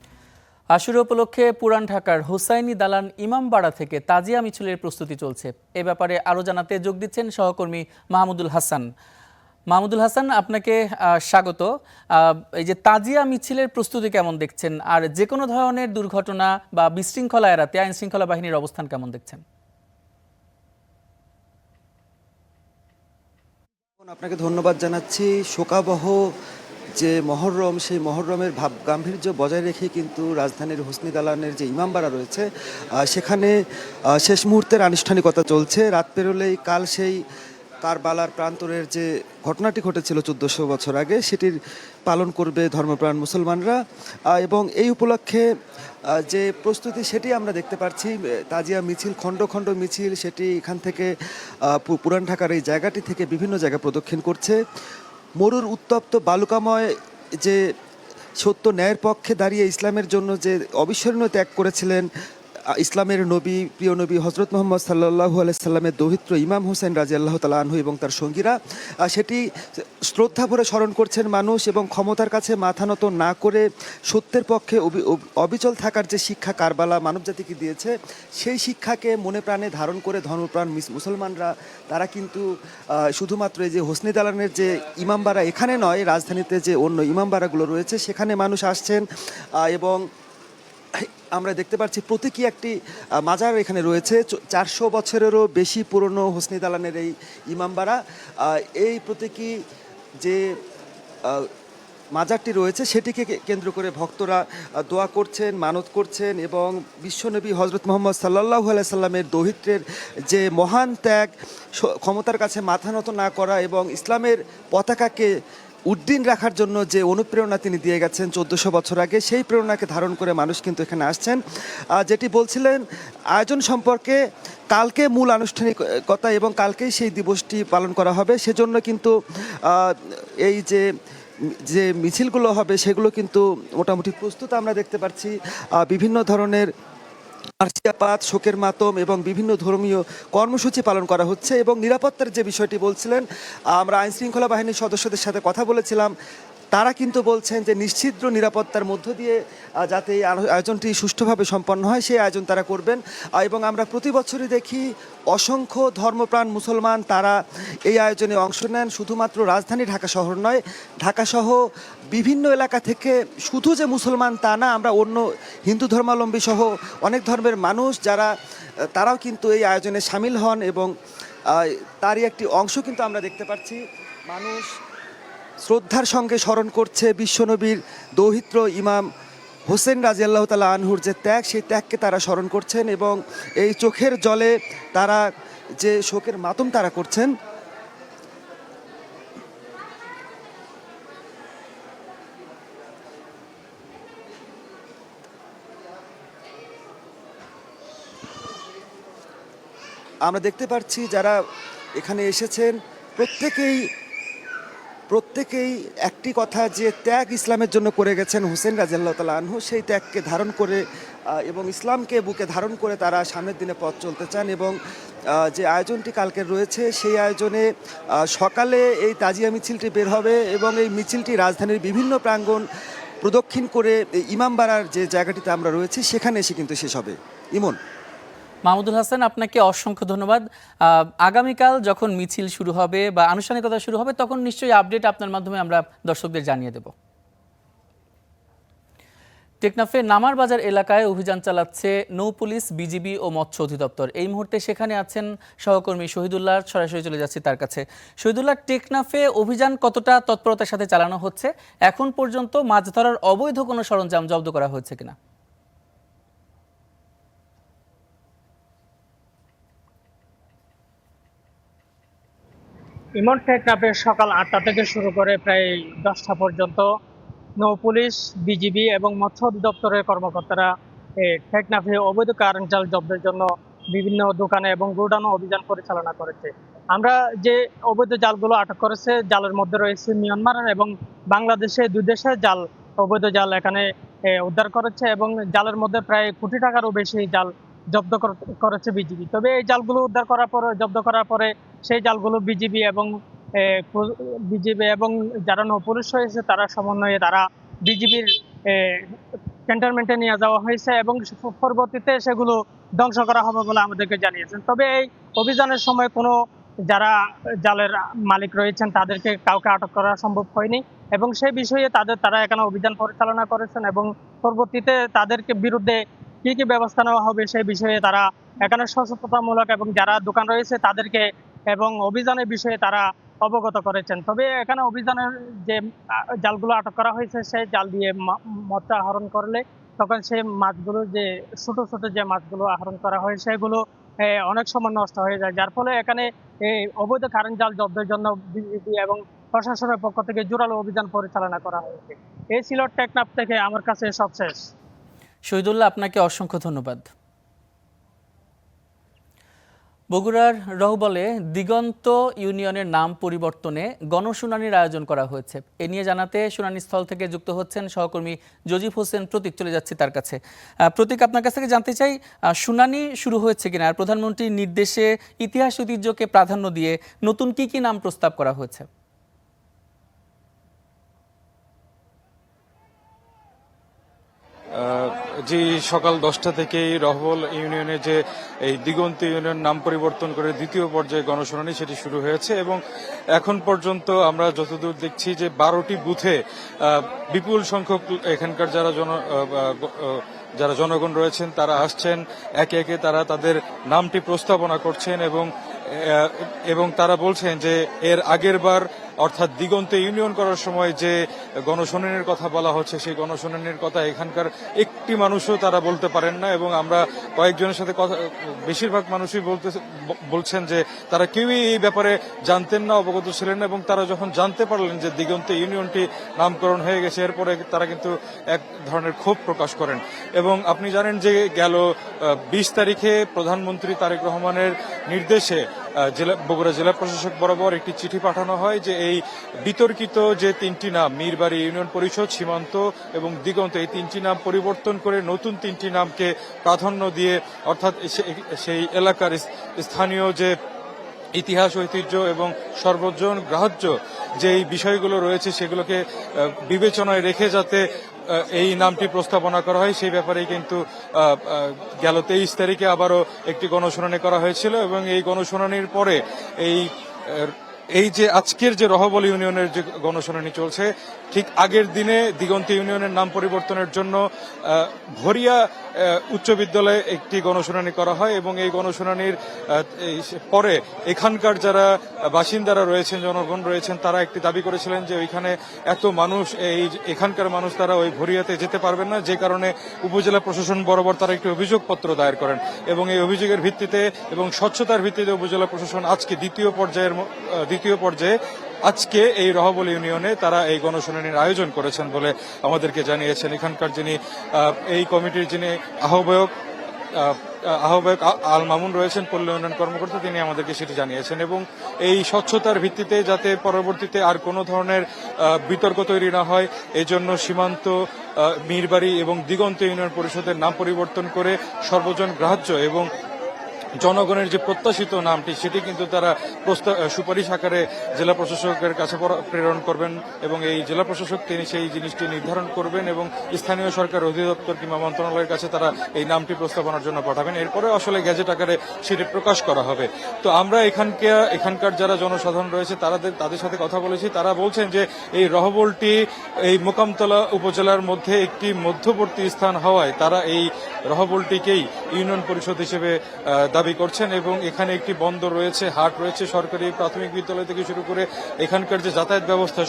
S1: আশুরা উপলক্ষে পুরান ঢাকার হুসাইনি দালান ইমামবাড়া থেকে তাজিয়া মিছিলের প্রস্তুতি চলছে। এ ব্যাপারে আরও জানাতে যোগ দিচ্ছেন সহকর্মী মাহমুদুল হাসান। মাহমুদুল হাসান, আপনাকে স্বাগত। এই যে তাজিয়া মিছিলের প্রস্তুতি কেমন দেখছেন, আর যে কোনো ধরনের দুর্ঘটনা বা বিশৃঙ্খলা এড়াতে আইন শৃঙ্খলা বাহিনীর অবস্থান কেমন দেখছেন?
S9: আপনাকে ধন্যবাদ জানাচ্ছি। শোকাবহ যে মহরম, সেই মহরমের ভাব গাম্ভীর্য বজায় রেখে কিন্তু রাজধানীর হোসনি দালানের যে ইমামবাড়া রয়েছে সেখানে শেষ মুহূর্তের আনুষ্ঠানিকতা চলছে। রাত পেরোলেই কাল সেই কারবালার প্রান্তরের যে ঘটনাটি ঘটেছিল 1400 বছর আগে, সেটির পালন করবে ধর্মপ্রাণ মুসলমানরা এবং এই উপলক্ষে যে প্রস্তুতি সেটি আমরা দেখতে পাচ্ছি। তাজিয়া মিছিল, খণ্ড খণ্ড মিছিল, সেটি এখান থেকে পুরান ঢাকার এই জায়গাটি থেকে বিভিন্ন জায়গায় প্রদক্ষিণ করছে। মরুর উত্তপ্ত বালুকাময় যে সত্য ন্যায়ের পক্ষে দাঁড়িয়ে ইসলামের জন্য যে অবিস্মরণীয় ত্যাগ করেছিলেন ইসলামের নবী, প্রিয় নবী হজরত মোহাম্মদ সাল্লাল্লাহু আলাইহি সাল্লামের দৌহিত্র ইমাম হোসেন রাদিয়াল্লাহু তাআলা আনহু এবং তার সঙ্গীরা, সেটি শ্রদ্ধা ভরে স্মরণ করছেন মানুষ এবং ক্ষমতার কাছে মাথা নত না করে সত্যের পক্ষে অবিচল থাকার যে শিক্ষা কারবালা মানবজাতিকে দিয়েছে, সেই শিক্ষাকে মনে প্রাণে ধারণ করে ধর্মপ্রাণ মুসলমানরা তারা কিন্তু শুধুমাত্র এই যে হোসনি দালানের যে ইমামবাড়া এখানে নয়, রাজধানীতে যে অন্য ইমামবাড়াগুলো রয়েছে সেখানে মানুষ আসছেন এবং আমরা দেখতে পাচ্ছি প্রতীকী একটি মাজার এখানে রয়েছে। 400 বছরেরও বেশি পুরনো হোসনি দালানের এই ইমামবাড়া, এই প্রতীকী যে মাজারটি রয়েছে সেটিকে কেন্দ্র করে ভক্তরা দোয়া করছেন, মানত করছেন এবং বিশ্বনবী হজরত মোহাম্মদ সাল্লাল্লাহু আলাইহি সাল্লামের দৌহিত্রের যে মহান ত্যাগ, ক্ষমতার কাছে মাথা নত না করা এবং ইসলামের পতাকাকে উড্ডীন রাখার জন্য যে অনুপ্রেরণা তিনি দিয়ে গেছেন 1400 বছর আগে, সেই প্রেরণাকে ধারণ করে মানুষ কিন্তু এখানে আসছেন। যেটি বলছিলেন আয়োজন সম্পর্কে, কালকে মূল আনুষ্ঠানিকতা এবং কালকেই সেই দিবসটি পালন করা হবে, সেজন্য কিন্তু এই যে মিছিলগুলো হবে সেগুলো কিন্তু মোটামুটি প্রস্তুত আমরা দেখতে পাচ্ছি। বিভিন্ন ধরনের মার্চিয়াপাত, শোকের মাতম এবং বিভিন্ন ধর্মীয় কর্মসূচি পালন করা হচ্ছে এবং নিরাপত্তার যে বিষয়টি বলছিলেন, আমরা আইনশৃঙ্খলা বাহিনীর সদস্যদের সাথে কথা বলেছিলাম, তারা কিন্তু বলছেন যে নিশ্ছিদ্র নিরাপত্তার মধ্য দিয়ে যাতে এই আয়োজনটি সুষ্ঠুভাবে সম্পন্ন হয় সেই আয়োজন তারা করবেন। এবং আমরা প্রতি বছরই দেখি অসংখ্য ধর্মপ্রাণ মুসলমান তারা এই আয়োজনে অংশ নেন। শুধুমাত্র রাজধানী ঢাকা শহর নয়, ঢাকাসহ বিভিন্ন এলাকা থেকে শুধু যে মুসলমান তা না, আমরা অন্য হিন্দু ধর্মাবলম্বী সহ অনেক ধর্মের মানুষ যারা তারাও কিন্তু এই আয়োজনে সামিল হন এবং তারই একটি অংশ কিন্তু আমরা দেখতে পাচ্ছি। মানুষ শ্রদ্ধার সঙ্গে স্মরণ করছে বিশ্বনবীর দৌহিত্র ইমাম হোসেন রাদিয়াল্লাহু তাআলা আনহুর যে ত্যাগ, সেই ত্যাগকে তারা স্মরণ করছেন এবং এই চোখের জলে তারা যে শোকের মাতম তারা করছেন। আমরা দেখতে পাচ্ছি যারা এখানে এসেছেন প্রত্যেকেই একটি কথা, যে ত্যাগ ইসলামের জন্য করে গেছেন হোসেন রাদিয়াল্লাহু তাআলা আনহু, সেই ত্যাগকে ধারণ করে এবং ইসলামকে বুকে ধারণ করে তারা সামনের দিনে পথ চলতে চান। এবং যে আয়োজনটি কালকের রয়েছে সেই আয়োজনে সকালে এই তাজিয়া মিছিলটি বের হবে এবং এই মিছিলটি রাজধানীর বিভিন্ন প্রাঙ্গণ প্রদক্ষিণ করে ইমামবাড়ার যে জায়গাটিতে আমরা রয়েছি সেখানে এসে কিন্তু শেষ হবে। ইমন।
S1: মাহমুদুল হাসান, আপনাকে অসংখ্য ধন্যবাদ। আগামীকাল যখন মিছিল শুরু হবে বা আনুষ্ঠানিকতা শুরু হবে তখন নিশ্চয়ই আপডেট আপনার মাধ্যমে আমরা দর্শকদের জানিয়ে দেব। টেকনাফে নামার বাজার এলাকায় অভিযান চালাচ্ছে নৌ পুলিশ, বিজিবি ও মৎস্য অধিদপ্তর। এই মুহূর্তে সেখানে আছেন সহকর্মী শহীদুল্লাহ, সরাসরি চলে যাচ্ছি তার কাছে। শহীদুল্লাহ, টেকনাফে অভিযান কতটা তৎপরতার সাথে চালানো হচ্ছে? এখন পর্যন্ত মাছ ধরার অবৈধ কোনো সরঞ্জাম জব্দ করা হয়েছে কিনা?
S10: ইমন, টেকনাফে সকাল 8টা থেকে শুরু করে প্রায় 10টা পর্যন্ত নৌ পুলিশ, বিজিবি এবং মৎস্য অধিদপ্তরের কর্মকর্তারা টেকনাফে অবৈধ কারেন্ট জাল জব্দের জন্য বিভিন্ন দোকানে এবং গোডাউনে অভিযান পরিচালনা করেছে। আমরা যে অবৈধ জালগুলো আটক করেছে, জালের মধ্যে রয়েছে মিয়ানমার এবং বাংলাদেশে, দুই দেশের জাল, অবৈধ জাল এখানে উদ্ধার করেছে এবং জালের মধ্যে প্রায় কোটি টাকারও বেশি জাল জব্দ করেছে বিজিবি। তবে এই জালগুলো উদ্ধার করার পরে, জব্দ করার পরে সেই জালগুলো বিজিবি এবং যারা নৌ পুলিশ রয়েছে তারা সমন্বয়ে তারা বিজিবির ক্যান্টনমেন্টে নিয়ে যাওয়া হয়েছে এবং পরবর্তীতে সেগুলো ধ্বংস করা হবে বলে আমাদেরকে জানিয়েছেন। তবে এই অভিযানের সময় কোনো যারা জালের মালিক রয়েছেন তাদেরকে কাউকে আটক করা সম্ভব হয়নি এবং সেই বিষয়ে তারা এখানে অভিযান পরিচালনা করেছেন এবং পরবর্তীতে তাদেরকে বিরুদ্ধে কি কি ব্যবস্থা নেওয়া হবে সেই বিষয়ে তারা এখানে সচেতনতামূলক এবং যারা দোকান রয়েছে তাদেরকে এবং অভিযানের বিষয়ে তারা অবগত করেছেন। তবে এখানে অভিযানের যে জালগুলো আটক করা হয়েছে, সেই জাল দিয়ে মৎস্য আহরণ করলে তখন সেই মাছগুলো, যে ছোট ছোট যে মাছগুলো আহরণ করা হয়, সেগুলো অনেক সময় নষ্ট হয়ে যায়, যার ফলে এখানে অবৈধ কারেন্ট জাল জব্দের জন্য বিজিবি এবং প্রশাসনের পক্ষ থেকে জোরালো অভিযান পরিচালনা করা হয়েছে। এই ছিল টেকনাফ থেকে আমার কাছে সব শেষ।
S1: শহীদুল্লাহ, আপনাকে অসংখ্য ধন্যবাদ। বগুড়ার রহবলে দিগন্ত ইউনিয়নের নাম পরিবর্তনে গণশুনানির আয়োজন করা হয়েছে। এ নিয়ে জানাতে শুনানিস্থল থেকে যুক্ত হচ্ছেন সহকর্মী জজিফ হোসেন প্রতীক। চলে যাচ্ছি তার কাছে। প্রতীক, আপনার কাছ থেকে জানতে চাই, শুনানি শুরু হয়েছে কিনা, আর প্রধানমন্ত্রীর নির্দেশে ইতিহাস ঐতিহ্যকে প্রাধান্য দিয়ে নতুন কি কি নাম প্রস্তাব করা হয়েছে?
S11: যে সকাল 10টা থেকেই রহবল ইউনিয়নে যে এই দিগন্ত ইউনিয়ন নাম পরিবর্তন করে দ্বিতীয় পর্যায়ে গণশুনানি সেটি শুরু হয়েছে এবং এখন পর্যন্ত আমরা যতদূর দেখছি যে 12টি বুথে বিপুল সংখ্যক এখানকার যারা জনগণ রয়েছেন তারা আসছেন, একে একে তারা তাদের নামটি প্রস্তাবনা করছেন এবং তারা বলছেন যে এর আগের বার অর্থাৎ দিগন্তে ইউনিয়ন করার সময় যে গণশুনানির কথা বলা হচ্ছে, সেই গণশুনানির কথা এখানকার একটি মানুষও তারা বলতে পারেন না এবং আমরা কয়েকজনের সাথে কথা, বেশিরভাগ মানুষই বলছেন যে তারা কেউই এই ব্যাপারে জানতেন না, অবগত ছিলেন না এবং তারা যখন জানতে পারলেন যে দিগন্তে ইউনিয়নটি নামকরণ হয়ে গেছে, এরপরে তারা কিন্তু এক ধরনের ক্ষোভ প্রকাশ করেন। এবং আপনি জানেন যে গেল 20 তারিখে প্রধানমন্ত্রী তারেক রহমানের নির্দেশে বগুড়া জেলা প্রশাসক বরাবর একটি চিঠি পাঠানো হয় যে এই বিতর্কিত যে 3টি নাম, মীরবাড়ি ইউনিয়ন পরিষদ, সীমান্ত এবং দিগন্ত, এই 3টি নাম পরিবর্তন করে নতুন 3টি নামকে প্রাধান্য দিয়ে, অর্থাৎ সেই এলাকার স্থানীয় যে ইতিহাস ঐতিহ্য এবং সর্বজন গ্রাহ্য যেই বিষয়গুলো রয়েছে সেগুলোকে বিবেচনায় রেখে যাতে এই নামটি প্রস্তাবনা করা হয়, সেই ব্যাপারেই কিন্তু গেল 23 তারিখে আবারও একটি গণশুনানি করা হয়েছিল এবং এই গণশুনানির পরে এই যে আজকের যে রহবল ইউনিয়নের যে গণশুনানি চলছে, ঠিক আগের দিনে দিগন্ত ইউনিয়নের নাম পরিবর্তনের জন্য ভরিয়া উচ্চ বিদ্যালয়ে একটি গণশুনানি করা হয় এবং এই গণশুনানির পরে এখানকার যারা বাসিন্দারা রয়েছেন, জনগণ রয়েছেন, তারা একটি দাবি করেছিলেন যে ওইখানে এত মানুষ, এখানকার মানুষ তারা ওই ভরিয়াতে যেতে পারবেন না, যে কারণে উপজেলা প্রশাসন বরাবর তারা একটি অভিযোগপত্র দায়ের করেন এবং এই অভিযোগের ভিত্তিতে এবং স্বচ্ছতার ভিত্তিতে উপজেলা প্রশাসন আজকে দ্বিতীয় পর্যায়ে আজকে এই রহবল ইউনিয়নে তারা এই গণশুনানির আয়োজন করেছেন বলে আমাদেরকে জানিয়েছেন এখানকার যিনি এই কমিটির যিনি আহ্বায়ক আল মামুন রয়েছেন, পল্লী উন্নয়ন কর্মকর্তা, তিনি আমাদেরকে সেটি জানিয়েছেন এবং এই স্বচ্ছতার ভিত্তিতে যাতে পরবর্তীতে আর কোনো ধরনের বিতর্ক তৈরি না হয়, এই জন্য সীমান্ত, মীরবাড়ি এবং দিগন্ত ইউনিয়ন পরিষদের নাম পরিবর্তন করে সর্বজন গ্রাহ্য এবং জনগণের যে প্রত্যাশিত নামটি সেটি কিন্তু তারা সুপারিশ আকারে জেলা প্রশাসকের কাছে প্রেরণ করবেন এবং এই জেলা প্রশাসক তিনি সেই জিনিসটি নির্ধারণ করবেন এবং স্থানীয় সরকার অধিদপ্তর কিংবা মন্ত্রণালয়ের কাছে তারা এই নামটি প্রস্তাবনার জন্য পাঠাবেন। এরপরে আসলে গেজেট আকারে সেটি প্রকাশ করা হবে। তো আমরা এখানকার যারা জনসাধারণ রয়েছে তাদের সাথে কথা বলেছি, তারা বলছেন যে এই রহবলটি এই মোকামতলা উপজেলার মধ্যে একটি মধ্যবর্তী স্থান হওয়ায় তারা এই রহবলটিকেই ইউনিয়ন পরিষদ হিসেবে দাবি করছেন এবং এখানে একটি বন্দর রয়েছে, হাট রয়েছে, সরকারি প্রাথমিক বিদ্যালয় থেকে শুরু করে এখানকার যে যাতায়াত ব্যবস্থা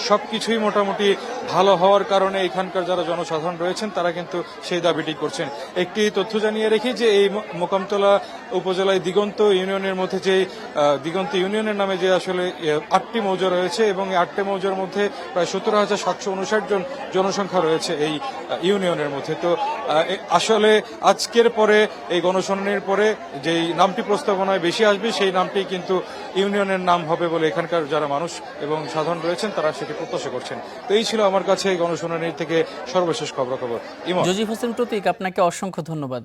S11: সবকিছুই মোটামুটি ভালো হওয়ার কারণে এখানকার যারা জনসাধারণ রয়েছেন তারা কিন্তু সেই দাবিটি করছেন। একটি তথ্য জানিয়ে রেখি যে এই মোকামতলা উপজেলায় দিগন্ত ইউনিয়নের মধ্যে যে দিগন্ত ইউনিয়নের নামে যে আসলে 8টি মৌজা রয়েছে এবং এই 8টি মৌজার মধ্যে প্রায় 17,759 জন জনসংখ্যা রয়েছে এই ইউনিয়নের মধ্যে। তো আসলে আজকের পরে এই গণশুনানির পরে যেই নামটি প্রস্তাবনায় বেশি আসবে সেই নামটি কিন্তু ইউনিয়নের নাম হবে বলে এখানকার যারা মানুষ এবং সাধারণ রয়েছেন তারা সেটি প্রত্যাশা করছেন। তো এই ছিল আমার কাছে গণশুনানির থেকে সর্বশেষ খবর।
S1: জজিফ হোসেন প্রতীক, আপনাকে অসংখ্য ধন্যবাদ।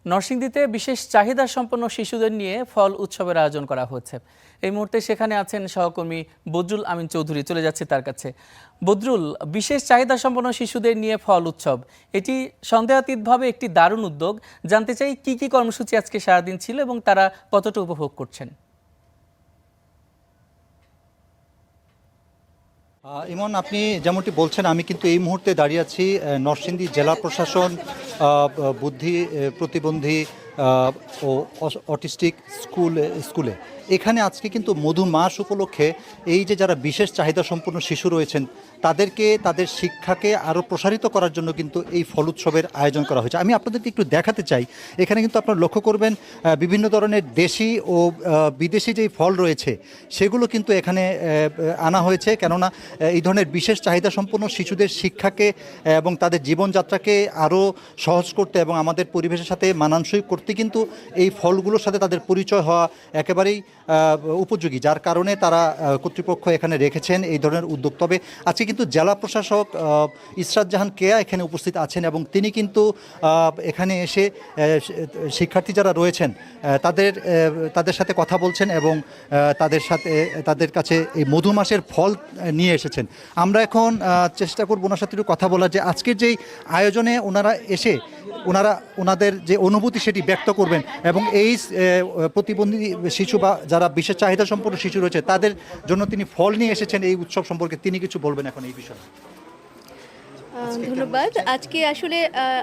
S1: নরসিংদীতে বিশেষ চাহিদা সম্পন্ন শিশুদের নিয়ে ফল উৎসবের আয়োজন করা হচ্ছে। এই মুহূর্তে সেখানে আছেন সহকর্মী বদরুল আমিন চৌধুরী। চলে যাচ্ছে তার কাছে। বদরুল, বিশেষ চাহিদা সম্পন্ন শিশুদের নিয়ে ফল উৎসব, এটি সন্দেহাতীতভাবে একটি দারুণ উদ্যোগ। জানতে চাই কি কি কর্মসূচি আজকে সারাদিন ছিল এবং তারা কতটা উপভোগ করছেন।
S12: ইমন, আপনি যেমনটি বলছেন, আমি কিন্তু এই মুহূর্তে দাঁড়িয়ে আছি নরসিংদী জেলা প্রশাসন বুদ্ধি প্রতিবন্ধী ও অটিস্টিক স্কুলে। এখানে আজকে কিন্তু মধু মাস উপলক্ষে এই যে যারা বিশেষ চাহিদা সম্পন্ন শিশু রয়েছেন তাদেরকে তাদের শিক্ষাকে আরও প্রসারিত করার জন্য কিন্তু এই ফল উৎসবের আয়োজন করা হয়েছে। আমি আপনাদেরকে একটু দেখাতে চাই, এখানে কিন্তু আপনারা লক্ষ্য করবেন বিভিন্ন ধরনের দেশি ও বিদেশি যেই ফল রয়েছে সেগুলো কিন্তু এখানে আনা হয়েছে, কেননা এই ধরনের বিশেষ চাহিদা সম্পন্ন শিশুদের শিক্ষাকে এবং তাদের জীবনযাত্রাকে আরও সহজ করতে এবং আমাদের পরিবেশের সাথে মানানসই করতে কিন্তু এই ফলগুলোর সাথে তাদের পরিচয় হওয়া একেবারেই উপযোগী, যার কারণে তারা কর্তৃপক্ষ এখানে রেখেছেন এই ধরনের উদ্যোগ। তবে আজকে কিন্তু জেলা প্রশাসক ইসরাত জাহান কেয়া এখানে উপস্থিত আছেন এবং তিনি কিন্তু এখানে এসে শিক্ষার্থী যারা রয়েছেন তাদের সাথে কথা বলছেন এবং তাদের কাছে এই মধু মাসের ফল নিয়ে এসেছেন। আমরা এখন চেষ্টা করব ওনার সাথে একটু কথা বলার, যে আজকের যেই আয়োজনে ওনারা এসে ওনাদের যে অনুভূতি সেটি ব্যক্ত করবেন এবং এই প্রতিবন্ধী শিশু বা যারা বিশেষ চাহিদা সম্পন্ন শিশু রয়েছে তাদের জন্য তিনি ফল নিয়ে এসেছেন এই উৎসব সম্পর্কে তিনি কিছু বলবেন এখন এই বিষয়ে।
S13: ধন্যবাদ। আজকে আসলে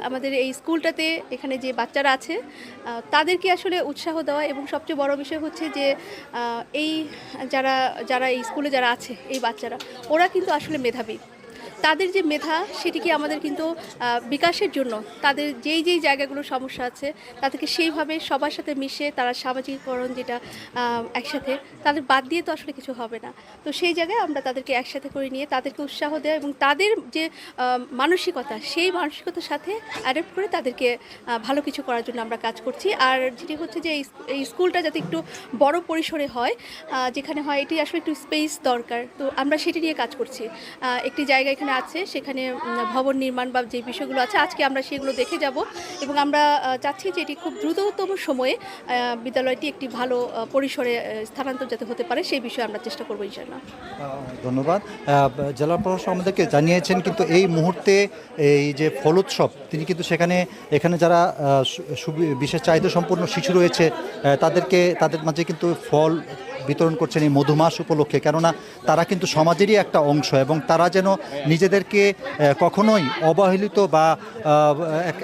S13: আমাদের এই স্কুলটাতে এখানে যে বাচ্চারা আছে তাদেরকে আসলে উৎসাহ দেওয়া এবং সবচেয়ে বড় বিষয় হচ্ছে যে এই যারা এই স্কুলে যারা আছে এই বাচ্চারা ওরা কিন্তু আসলে মেধাবী। তাদের যে মেধা সেটিকে আমাদের কিন্তু বিকাশের জন্য তাদের যেই জায়গাগুলো সমস্যা আছে তাদেরকে সেইভাবে সবার সাথে মিশে তারা সামাজিকীকরণ যেটা একসাথে তাদের বাদ দিয়ে তো আসলে কিছু হবে না। তো সেই জায়গায় আমরা তাদেরকে একসাথে করে নিয়ে তাদেরকে উৎসাহ দেওয়া এবং তাদের যে মানসিকতা সেই মানসিকতার সাথে অ্যাডাপ্ট করে তাদেরকে ভালো কিছু করার জন্য আমরা কাজ করছি। আর যেটি হচ্ছে যে এই স্কুলটা যাতে একটু বড় পরিসরে হয়, যেখানে হয় এটি আসলে একটু স্পেস দরকার, তো আমরা সেটি নিয়ে কাজ করছি। একটি জায়গা এখানে আছে, সেখানে ভবন নির্মাণ বা যে বিষয়গুলো আছে আজকে আমরা সেগুলো দেখে যাব এবং আমরা চাচ্ছি যে এটি খুব দ্রুততম সময়ে বিদ্যালয়টি একটি ভালো পরিসরে স্থানান্তর যাতে হতে পারে সেই বিষয়ে আমরা চেষ্টা করবো ইনশাআল্লাহ।
S12: ধন্যবাদ। জেলা প্রশাসক আমাদেরকে জানিয়েছেন কিন্তু এই মুহূর্তে এই যে ফল উৎসব তিনি কিন্তু এখানে যারা বিশেষ চাহিদা সম্পন্ন শিশু রয়েছে তাদের মাঝে কিন্তু ফল বিতরণ করছেন এই মধুমাস উপলক্ষে, কেননা তারা কিন্তু সমাজেরই একটা অংশ এবং তারা যেন নিজেদেরকে কখনোই অবহেলিত বা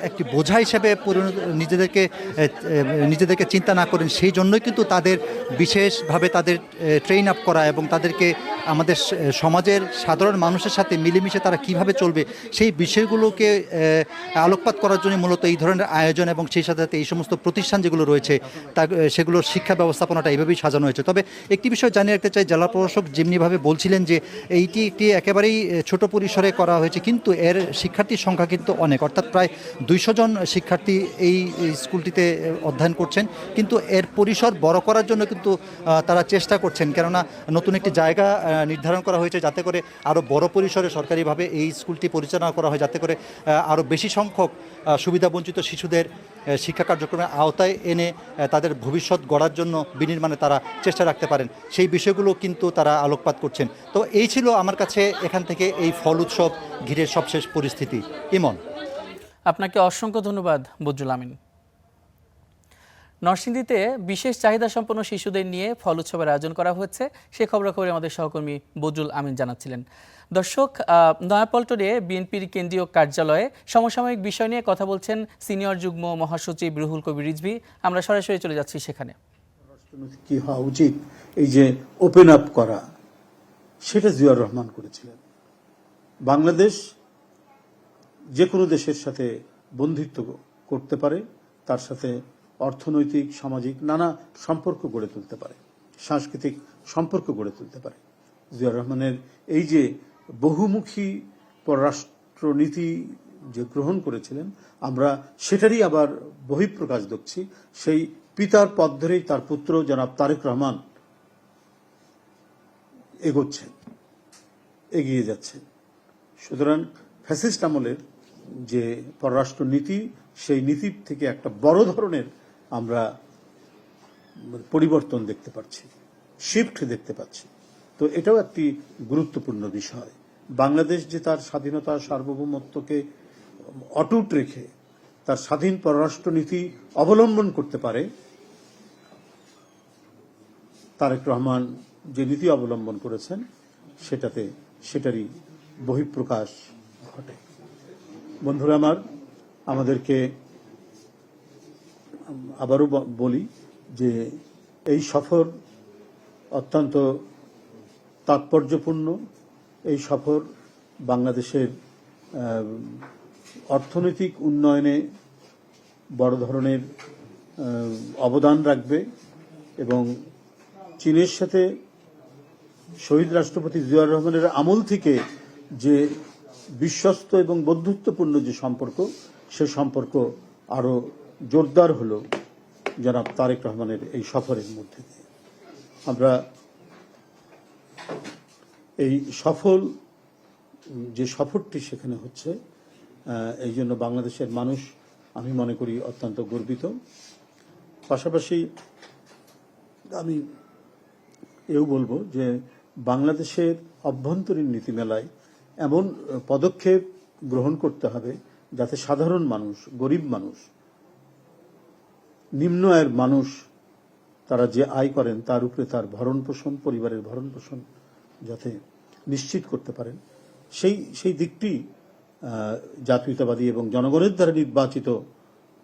S12: একটি বোঝা হিসেবে নিজেদেরকে চিন্তা না করেন, সেই জন্যই কিন্তু তাদের বিশেষভাবে তাদের ট্রেন আপ করা এবং তাদেরকে আমাদের সমাজের সাধারণ মানুষের সাথে মিলেমিশে তারা কিভাবে চলবে সেই বিষয়গুলোকে আলোকপাত করার জন্য মূলত এই ধরনের আয়োজন এবং সেই সাথে সাথে এই সমস্ত প্রতিষ্ঠান যেগুলো রয়েছে সেগুলোর শিক্ষা ব্যবস্থাপনাটা এইভাবেই সাজানো হয়েছে। তবে একটি বিষয় জানিয়ে রাখতে চাই, জেলা প্রশাসক যেমনিভাবে বলছিলেন যে এইটি একটি একেবারেই ছোট পরিসরে করা হয়েছে কিন্তু এর শিক্ষার্থীর সংখ্যা কিন্তু অনেক, অর্থাৎ প্রায় 200 জন শিক্ষার্থী এই স্কুলটিতে অধ্যয়ন করছেন, কিন্তু এর পরিসর বড় করার জন্য কিন্তু তারা চেষ্টা করছেন, কেননা নতুন একটি জায়গা নির্ধারণ করা হয়েছে যাতে করে আরও বড় পরিসরে সরকারিভাবে এই স্কুলটি পরিচালনা করা হয়, যাতে করে আরও বেশি সংখ্যক সুবিধাবঞ্চিত শিশুদের শিক্ষা কার্যক্রমের আওতায় এনে তাদের ভবিষ্যৎ গড়ার জন্য বিনির্মাণে তারা চেষ্টা রাখতে পারেন সেই বিষয়গুলো কিন্তু তারা আলোকপাত করছেন। তো এই ছিল আমার কাছে এখান থেকে এই ফল উৎসব ঘিরে সবশেষ পরিস্থিতি। ইমন,
S1: আপনাকে অসংখ্য ধন্যবাদ বজলুল আমিন। নরসিংদীতে বিশেষ চাহিদা সম্পন্ন শিশুদের নিয়ে ফল উৎসবের আয়োজন করা হয়েছে, সে খবরাখবরে আমাদের সহকর্মী বজলুল আমিন জানাচ্ছিলেন। দর্শক, নয়াপল্টনে বিএনপির কেন্দ্রীয় কার্যালয়ে সমসাময়িক বিষয় নিয়ে কথা বলছেন সিনিয়র যুগ্ম মহাসচিব রুহুল কবির রিজভী। আমরা সরাসরি চলে যাচ্ছি সেখানে।
S14: কি হওয়া উচিত, এই যে ওপেন আপ করা, সেটা জিয়াউর রহমান করেছিলেন। বাংলাদেশ যে কোনো দেশের সাথে বন্ধুত্ব করতে পারে, তার সাথে অর্থনৈতিক সামাজিক নানা সম্পর্ক গড়ে তুলতে পারে, সাংস্কৃতিক সম্পর্ক গড়ে তুলতে পারে। জিয়াউর রহমানের এই যে বহুমুখী পররাষ্ট্রনীতি যে গ্রহণ করেছিলেন, আমরা সেটারই আবার বহিঃপ্রকাশ দেখছি। সেই পিতার পথ ধরেই তার পুত্র জনাব তারেক রহমান এগিয়ে যাচ্ছেন। সুতরাং ফ্যাসিস্ট আমলের যে পররাষ্ট্র নীতি, সেই নীতির থেকে একটা বড় ধরনের আমরা পরিবর্তন দেখতে পাচ্ছি, শিফট দেখতে পাচ্ছি। তো এটাও একটি গুরুত্বপূর্ণ বিষয়। বাংলাদেশ যে তার স্বাধীনতা সার্বভৌমত্বকে অটুট রেখে তার স্বাধীন পররাষ্ট্র নীতি অবলম্বন করতে পারে, তারেক রহমান যে নীতি অবলম্বন করেছেন সেটারই বহিঃপ্রকাশ ঘটে। বন্ধুরা আমার, আমাদেরকে আবারও বলি যে এই সফর অত্যন্ত তাৎপর্যপূর্ণ। এই সফর বাংলাদেশের অর্থনৈতিক উন্নয়নে বড় ধরনের অবদান রাখবে এবং চীনের সাথে শহীদ রাষ্ট্রপতি জিয়াউর রহমানের আমল থেকে যে বিশ্বস্ত এবং বন্ধুত্বপূর্ণ যে সম্পর্ক, সে সম্পর্ক আরও জোরদার হলো জনাব তারেক রহমানের এই সফরের মধ্যে দিয়ে। আমরা এই যে সফরটি সেখানে হচ্ছে, এই জন্য বাংলাদেশের মানুষ আমি মনে করি অত্যন্ত গর্বিত। পাশাপাশি আমি এও বলবো যে বাংলাদেশের অভ্যন্তরীণ নীতিমেলায় এমন পদক্ষেপ গ্রহণ করতে হবে যাতে সাধারণ মানুষ, গরিব মানুষ, নিম্ন আয়ের মানুষ তারা যে আয় করেন তার উপরে তার ভরণ পোষণ, পরিবারের ভরণ পোষণ যাতে নিশ্চিত করতে পারেন, সেই দিকটি জাতীয়তাবাদী এবং জনগণের দ্বারা নির্বাচিত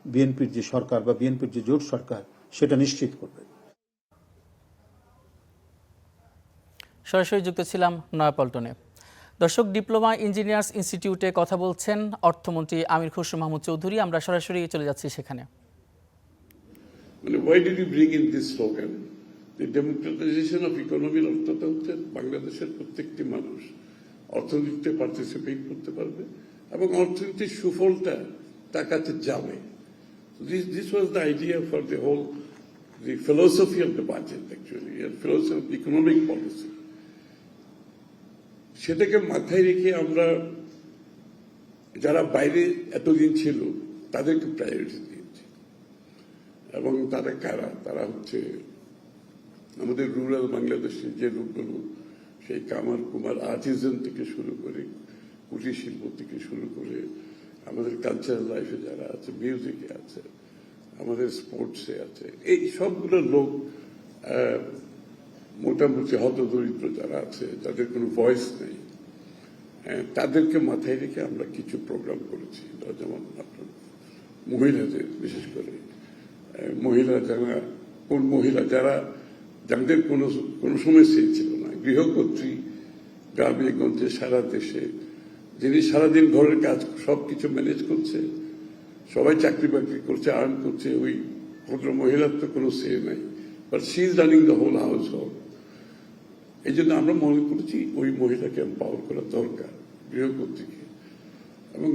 S14: বিএনপির যে সরকার বা বিএনপির যে জোট সরকার সেটা নিশ্চিত করবে।
S1: সরাসরি যুক্ত ছিলাম নয়াপল্টনে। দর্শক, ডিপ্লোমা ইঞ্জিনিয়ার্স ইনস্টিটিউটে কথা বলছেন অর্থমন্ত্রী আমির খসরু মাহমুদ চৌধুরী। আমরা সরাসরি চলে যাচ্ছি সেখানে।
S15: Why did you bring in this slogan? The democratization of economy অর্থটা হচ্ছে বাংলাদেশের প্রত্যেকটি মানুষ অর্থনীতিতে পার্টিসিপেট করতে পারবে এবং অর্থনীতির সুফলটা তার কাছে যাবে। This was the idea for the philosophy of the budget actually, and philosophy of economic policy. সেটাকে মাথায় রেখে আমরা যারা বাইরে এতদিন ছিল তাদেরকে প্রায়োরিটি দিয়েছি। এবং তারা কারা? তারা হচ্ছে আমাদের রুরাল বাংলাদেশের যে লোকগুলো, সেই কামার কুমার আর্টিজান থেকে শুরু করে, কুটির শিল্প থেকে শুরু করে, আমাদের কালচারাল লাইফে যারা আছে, মিউজিকে আছে, আমাদের স্পোর্টসে আছে, এই সবগুলো লোক মোটামুটি হতদরিদ্র যারা আছে, যাদের কোনো ভয়েস নেই, তাদেরকে মাথায় রেখে আমরা কিছু প্রোগ্রাম করেছি। যেমন আপনার মহিলাদের, বিশেষ করে মহিলা যারা যাদের কোনো সমস্যা ছিল না, গৃহকর্ত্রী, গ্রামে গঞ্জে সারা দেশে, যিনি সারাদিন ঘরের কাজ সবকিছু ম্যানেজ করছে, সবাই চাকরি বাকরি করছে, আর্ন করছে, ওই ভদ্র মহিলার তো কোনো সে নাই, but she is running the whole household. এই জন্য আমরা মনে করেছি ওই মহিলাকে এম্পাওয়ার করা দরকার, গৃহকর্ত্রীকে। এবং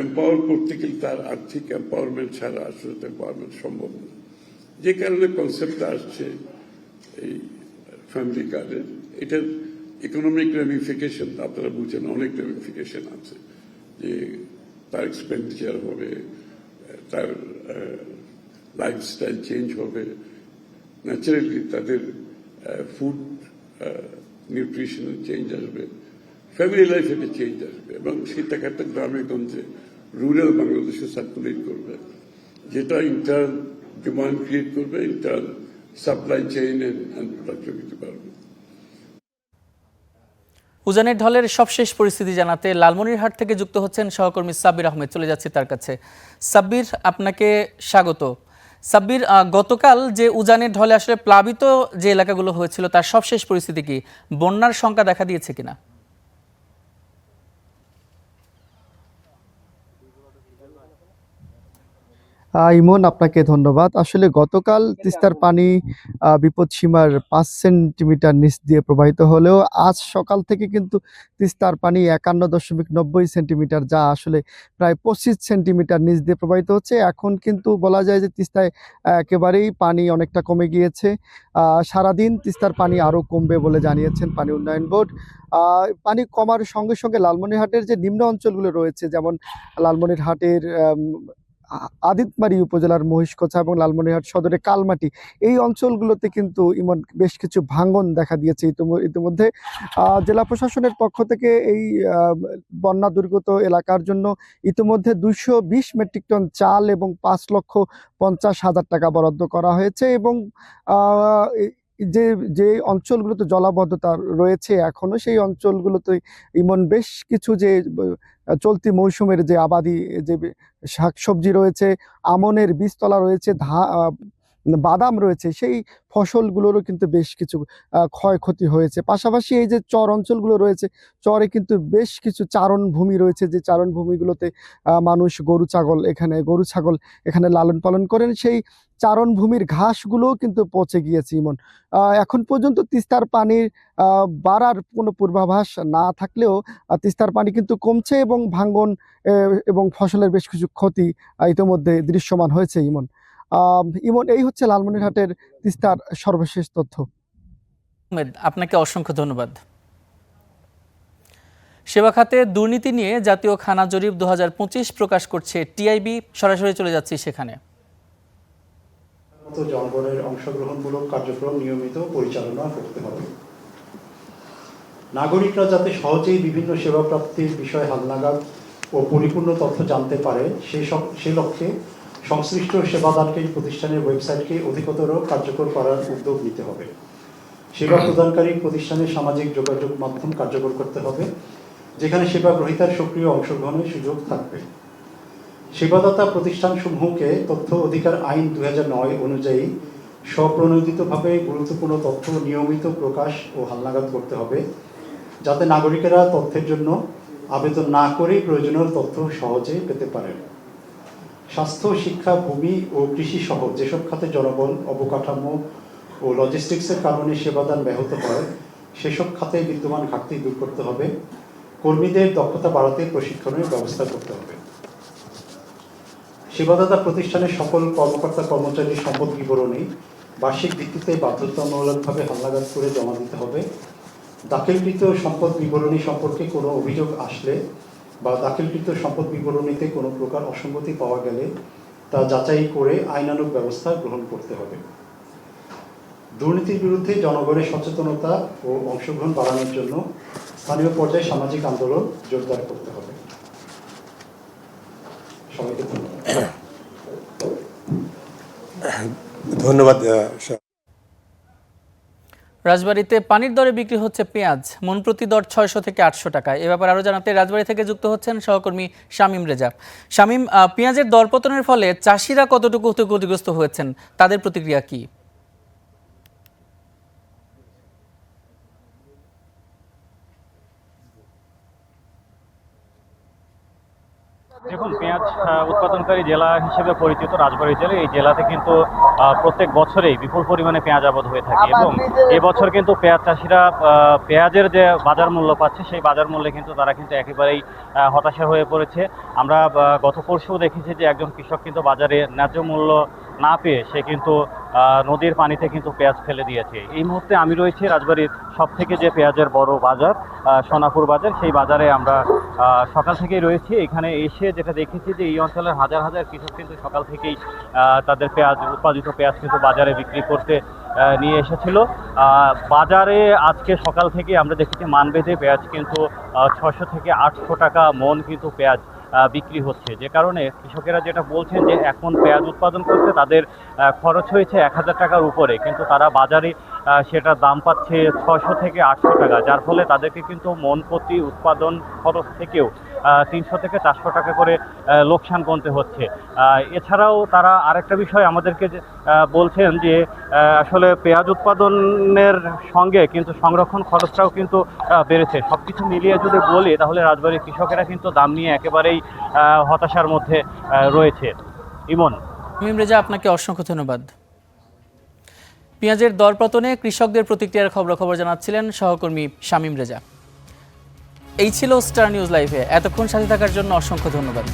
S15: এম্পাওয়ার করতে গেলে তার আর্থিক এম্পাওয়ারমেন্ট ছাড়া আসলে এম্পাওয়ারমেন্ট সম্ভব না। যে কারণে কনসেপ্টটা আসছে এই ফ্যামিলি কার্ডের, এটার ইকোনমিক রেমিফিকেশন আপনারা বুঝেন, অনেক রেমিফিকেশন আছে, যে তার এক্সপেন্ডিচার হবে, তার লাইফস্টাইল চেঞ্জ হবে, ন্যাচারালি তাদের ফুড নিউট্রিশনাল চেঞ্জ আসবে, ফ্যামিলি লাইফে চেঞ্জ আসবে, এবং সেই টাকাটা গ্রামে গঞ্জে রুরাল বাংলাদেশে সার্কুলেট করবে, যেটা ইন্টার্ন ডিমান্ড ক্রিয়েট করবে, internal supply chain and productivity বাড়বে।
S1: উজানের ঢলের সবশেষ পরিস্থিতি জানাতে লালমনিরহাট থেকে যুক্ত হচ্ছেন সহকর্মী সাব্বির আহমেদ। চলে যাচ্ছি তার কাছে। সাব্বির, আপনাকে স্বাগত। সাব্বির, গতকাল যে উজানের ঢলে আসলে প্লাবিত যে এলাকাগুলো হয়েছিল তার সবশেষ পরিস্থিতি কি? বন্যার শঙ্কা দেখা দিয়েছে কিনা?
S6: ইমন, আপনাকে ধন্যবাদ। আসলে গতকাল তিস্তার পানি বিপদসীমার 5 সেন্টিমিটার নিচ দিয়ে প্রবাহিত হলেও আজ সকাল থেকে কিন্তু তিস্তার পানি 51.90 সেন্টিমিটার, যা আসলে প্রায় 25 সেন্টিমিটার নিচ দিয়ে প্রবাহিত হচ্ছে। এখন কিন্তু বলা যায় যে তিস্তায় একেবারেই পানি অনেকটা কমে গিয়েছে। সারাদিন তিস্তার পানি আরও কমবে বলে জানিয়েছেন পানি উন্নয়ন বোর্ড। পানি কমার সঙ্গে সঙ্গে লালমনিরহাটের যে নিম্ন অঞ্চলগুলো রয়েছে, যেমন লালমনিরহাটের আদিতমারি উপজেলার মহিষকোছা এবং লালমনিরহাট সদরে কালমাটি, এই অঞ্চলগুলোতে কিন্তু বেশ কিছু ভাঙন দেখা দিয়েছে ইতিমধ্যে। জেলা প্রশাসনের পক্ষ থেকে এই বন্যা দুর্গত এলাকার জন্য ইতিমধ্যে 220 মেট্রিক টন চাল এবং 5,50,000 টাকা বরাদ্দ করা হয়েছে। এবং যে অঞ্চলগুলোতে জলাবদ্ধতা রয়েছে এখনো, সেই অঞ্চলগুলোতে বেশ কিছু যে চলতি মৌসুমের যে আবাদি যে শাকসবজি রয়েছে, আমনের বীজতলা রয়েছে,
S16: বাদাম রয়েছে, সেই ফসলগুলোরও কিন্তু বেশ কিছু ক্ষয়ক্ষতি হয়েছে। পাশাপাশি এই যে চর অঞ্চলগুলো রয়েছে, চরে কিন্তু বেশ কিছু চারণভূমি রয়েছে, যে চারণভূমিগুলোতে মানুষ গরু ছাগল এখানে লালন পালন করেন। সেই চারণভূমির ঘাসগুলোও কিন্তু পচে গিয়েছে। ইমন, এখন পর্যন্ত তিস্তার পানির বাড়ার কোনো পূর্বাভাস না থাকলেও তিস্তার পানি কিন্তু কমছে এবং ভাঙ্গন এবং ফসলের বেশ কিছু ক্ষতি ইতিমধ্যে দৃশ্যমান হয়েছে। ইমন, এই হচ্ছে লালমনিরহাটের তিস্তার সর্বশেষ তথ্য।
S1: আপনাকে অসংখ্য ধন্যবাদ। সেবা খাতে দুর্নীতি নিয়ে জাতীয় খানা জরিপ 2025 প্রকাশ করছে টিআইবি। সরাসরি চলে যাচ্ছি সেখানে।
S17: জনগণের অংশগ্রহণমূলক কার্যক্রম নিয়মিত পরিচালনা করতে হবে। নাগরিকরা যাতে সহজেই বিভিন্ন সেবা প্রাপ্তির বিষয়ে হালনাগাদ ও পরিপূর্ণ তথ্য জানতে পারে, সেই লক্ষ্যে সংশ্লিষ্ট সেবাদানকারী প্রতিষ্ঠানের ওয়েবসাইটকে অধিকতর কার্যকর করার উদ্যোগ নিতে হবে। সেবা প্রদানকারী প্রতিষ্ঠানের সামাজিক যোগাযোগ মাধ্যম কার্যকর করতে হবে, যেখানে সেবা গ্রহীতার সক্রিয় অংশগ্রহণের সুযোগ থাকবে। সেবাদাতা প্রতিষ্ঠানসমূহকে তথ্য অধিকার আইন 2009 অনুযায়ী স্বপ্রণোদিতভাবে গুরুত্বপূর্ণ তথ্য নিয়মিত প্রকাশ ও হালনাগাদ করতে হবে, যাতে নাগরিকেরা তথ্যের জন্য আবেদন না করেই প্রয়োজনীয় তথ্য সহজে পেতে পারেন। স্বাস্থ্য, শিক্ষা, ভূমি ও কৃষি সহ যেসব খাতে জনবল, অবকাঠামো ও লজিস্টিক্সের কারণে সেবাদান ব্যাহত হয়, সেসব খাতে বিদ্যমান ঘাটতি দূর করতে হবে। কর্মীদের দক্ষতা বাড়াতে প্রশিক্ষণের ব্যবস্থা করতে হবে। সেবাদাতা প্রতিষ্ঠানের সকল কর্মকর্তা কর্মচারীর সম্পদ বিবরণী বার্ষিক ভিত্তিতে বাধ্যতামূলকভাবে হালনাগাদ করে জমা দিতে হবে। দাখিলকৃত সম্পদ বিবরণী সম্পর্কে কোনো অভিযোগ আসলে বা দাখিলকৃত সম্পদ বিবরণীতে কোনো প্রকার অসঙ্গতি পাওয়া গেলে তা যাচাই করে আইনানুগ ব্যবস্থা গ্রহণ করতে হবে। দুর্নীতির বিরুদ্ধে জনগণের সচেতনতা ও অংশগ্রহণ বাড়ানোর জন্য স্থানীয় পর্যায়ে সামাজিক আন্দোলন জোরদার করতে হবে। সবাইকে
S18: ধন্যবাদ।
S1: রাজবাড়ীতে পানির দরে বিক্রি হচ্ছে পেঁয়াজ, মন প্রতি দর 600 থেকে 800 টাকা। এ ব্যাপারে আরও জানাতে রাজবাড়ী থেকে যুক্ত হচ্ছেন সহকর্মী শামীম রেজা। শামীম, পেঁয়াজের দরপতনের ফলে চাষিরা কতটুকু ক্ষতিগ্রস্ত হয়েছেন, তাদের প্রতিক্রিয়া কি?
S19: দেখুন, পেঁয়াজ উৎপাদনকারী জেলা হিসেবে পরিচিত রাজবাড়ী জেলা, এই জেলাতে কিন্তু প্রত্যেক বছরেই বিপুল পরিমাণে পেঁয়াজ আবাদ হয়ে থাকে এবং এবছর কিন্তু পেঁয়াজ চাষিরা পেঁয়াজের যে বাজার মূল্য পাচ্ছে, সেই বাজার মূল্যে কিন্তু তারা কিন্তু একেবারেই হতাশা হয়ে পড়েছে। আমরা গত পরশুও দেখেছি যে একজন কৃষক কিন্তু বাজারে ন্যায্য মূল্য না পেয়ে সে কিন্তু নদীর পানিতে কিন্তু পেঁয়াজ ফেলে দিয়েছে। এই মুহূর্তে আমি রয়েছি রাজবাড়ির সব থেকে যে পেঁয়াজের বড় বাজার, সোনাপুর বাজার, সেই বাজারে আমরা সকাল থেকেই রয়েছি। এখানে এসে যেটা দেখেছি যে এই অঞ্চলের হাজার হাজার কৃষক কিন্তু সকাল থেকেই তাদের উৎপাদিত পেঁয়াজ কিন্তু বাজারে বিক্রি করতে নিয়ে এসেছিল। বাজারে আজকে সকাল থেকে আমরা দেখেছি মানবেদে পেঁয়াজ কিন্তু 600 থেকে 800 টাকা মন কিন্তু পেঁয়াজ বিক্রি হচ্ছে, যে কারণে কৃষকেরা যেটা বলছেন যে এখন পেঁয়াজ উৎপাদন করতে তাদের খরচ হয়েছে 1000 টাকার উপরে, কিন্তু তারা বাজারে সেটার দাম পাচ্ছে 600 থেকে 800 টাকা, যার ফলে তাদেরকে কিন্তু মন প্রতি উৎপাদন খরচ থেকেও 300 থেকে 400 টাকা করে লোকসান গুনতে হচ্ছে। এছাড়াও তারা আরেকটা বিষয় আমাদেরকে বলছেন যে আসলে পেঁয়াজ উৎপাদনের সঙ্গে কিন্তু সংরক্ষণ খরচটাও কিন্তু বেড়েছে। সব কিছু মিলিয়ে যদি বলি তাহলে রাজবাড়ির কৃষকেরা কিন্তু দাম নিয়ে একেবারেই হতাশার মধ্যে রয়েছে। ইমন।
S1: শামীম রেজা, আপনাকে অসংখ্য ধন্যবাদ। পেঁয়াজের দরপতনে কৃষকদের প্রতিক্রিয়ার খবরাখবর জানাচ্ছিলেন সহকর্মী শামীম রেজা। এই ছিল স্টার নিউজ লাইভে। এতক্ষণ সাথে থাকার জন্য অসংখ্য ধন্যবাদ।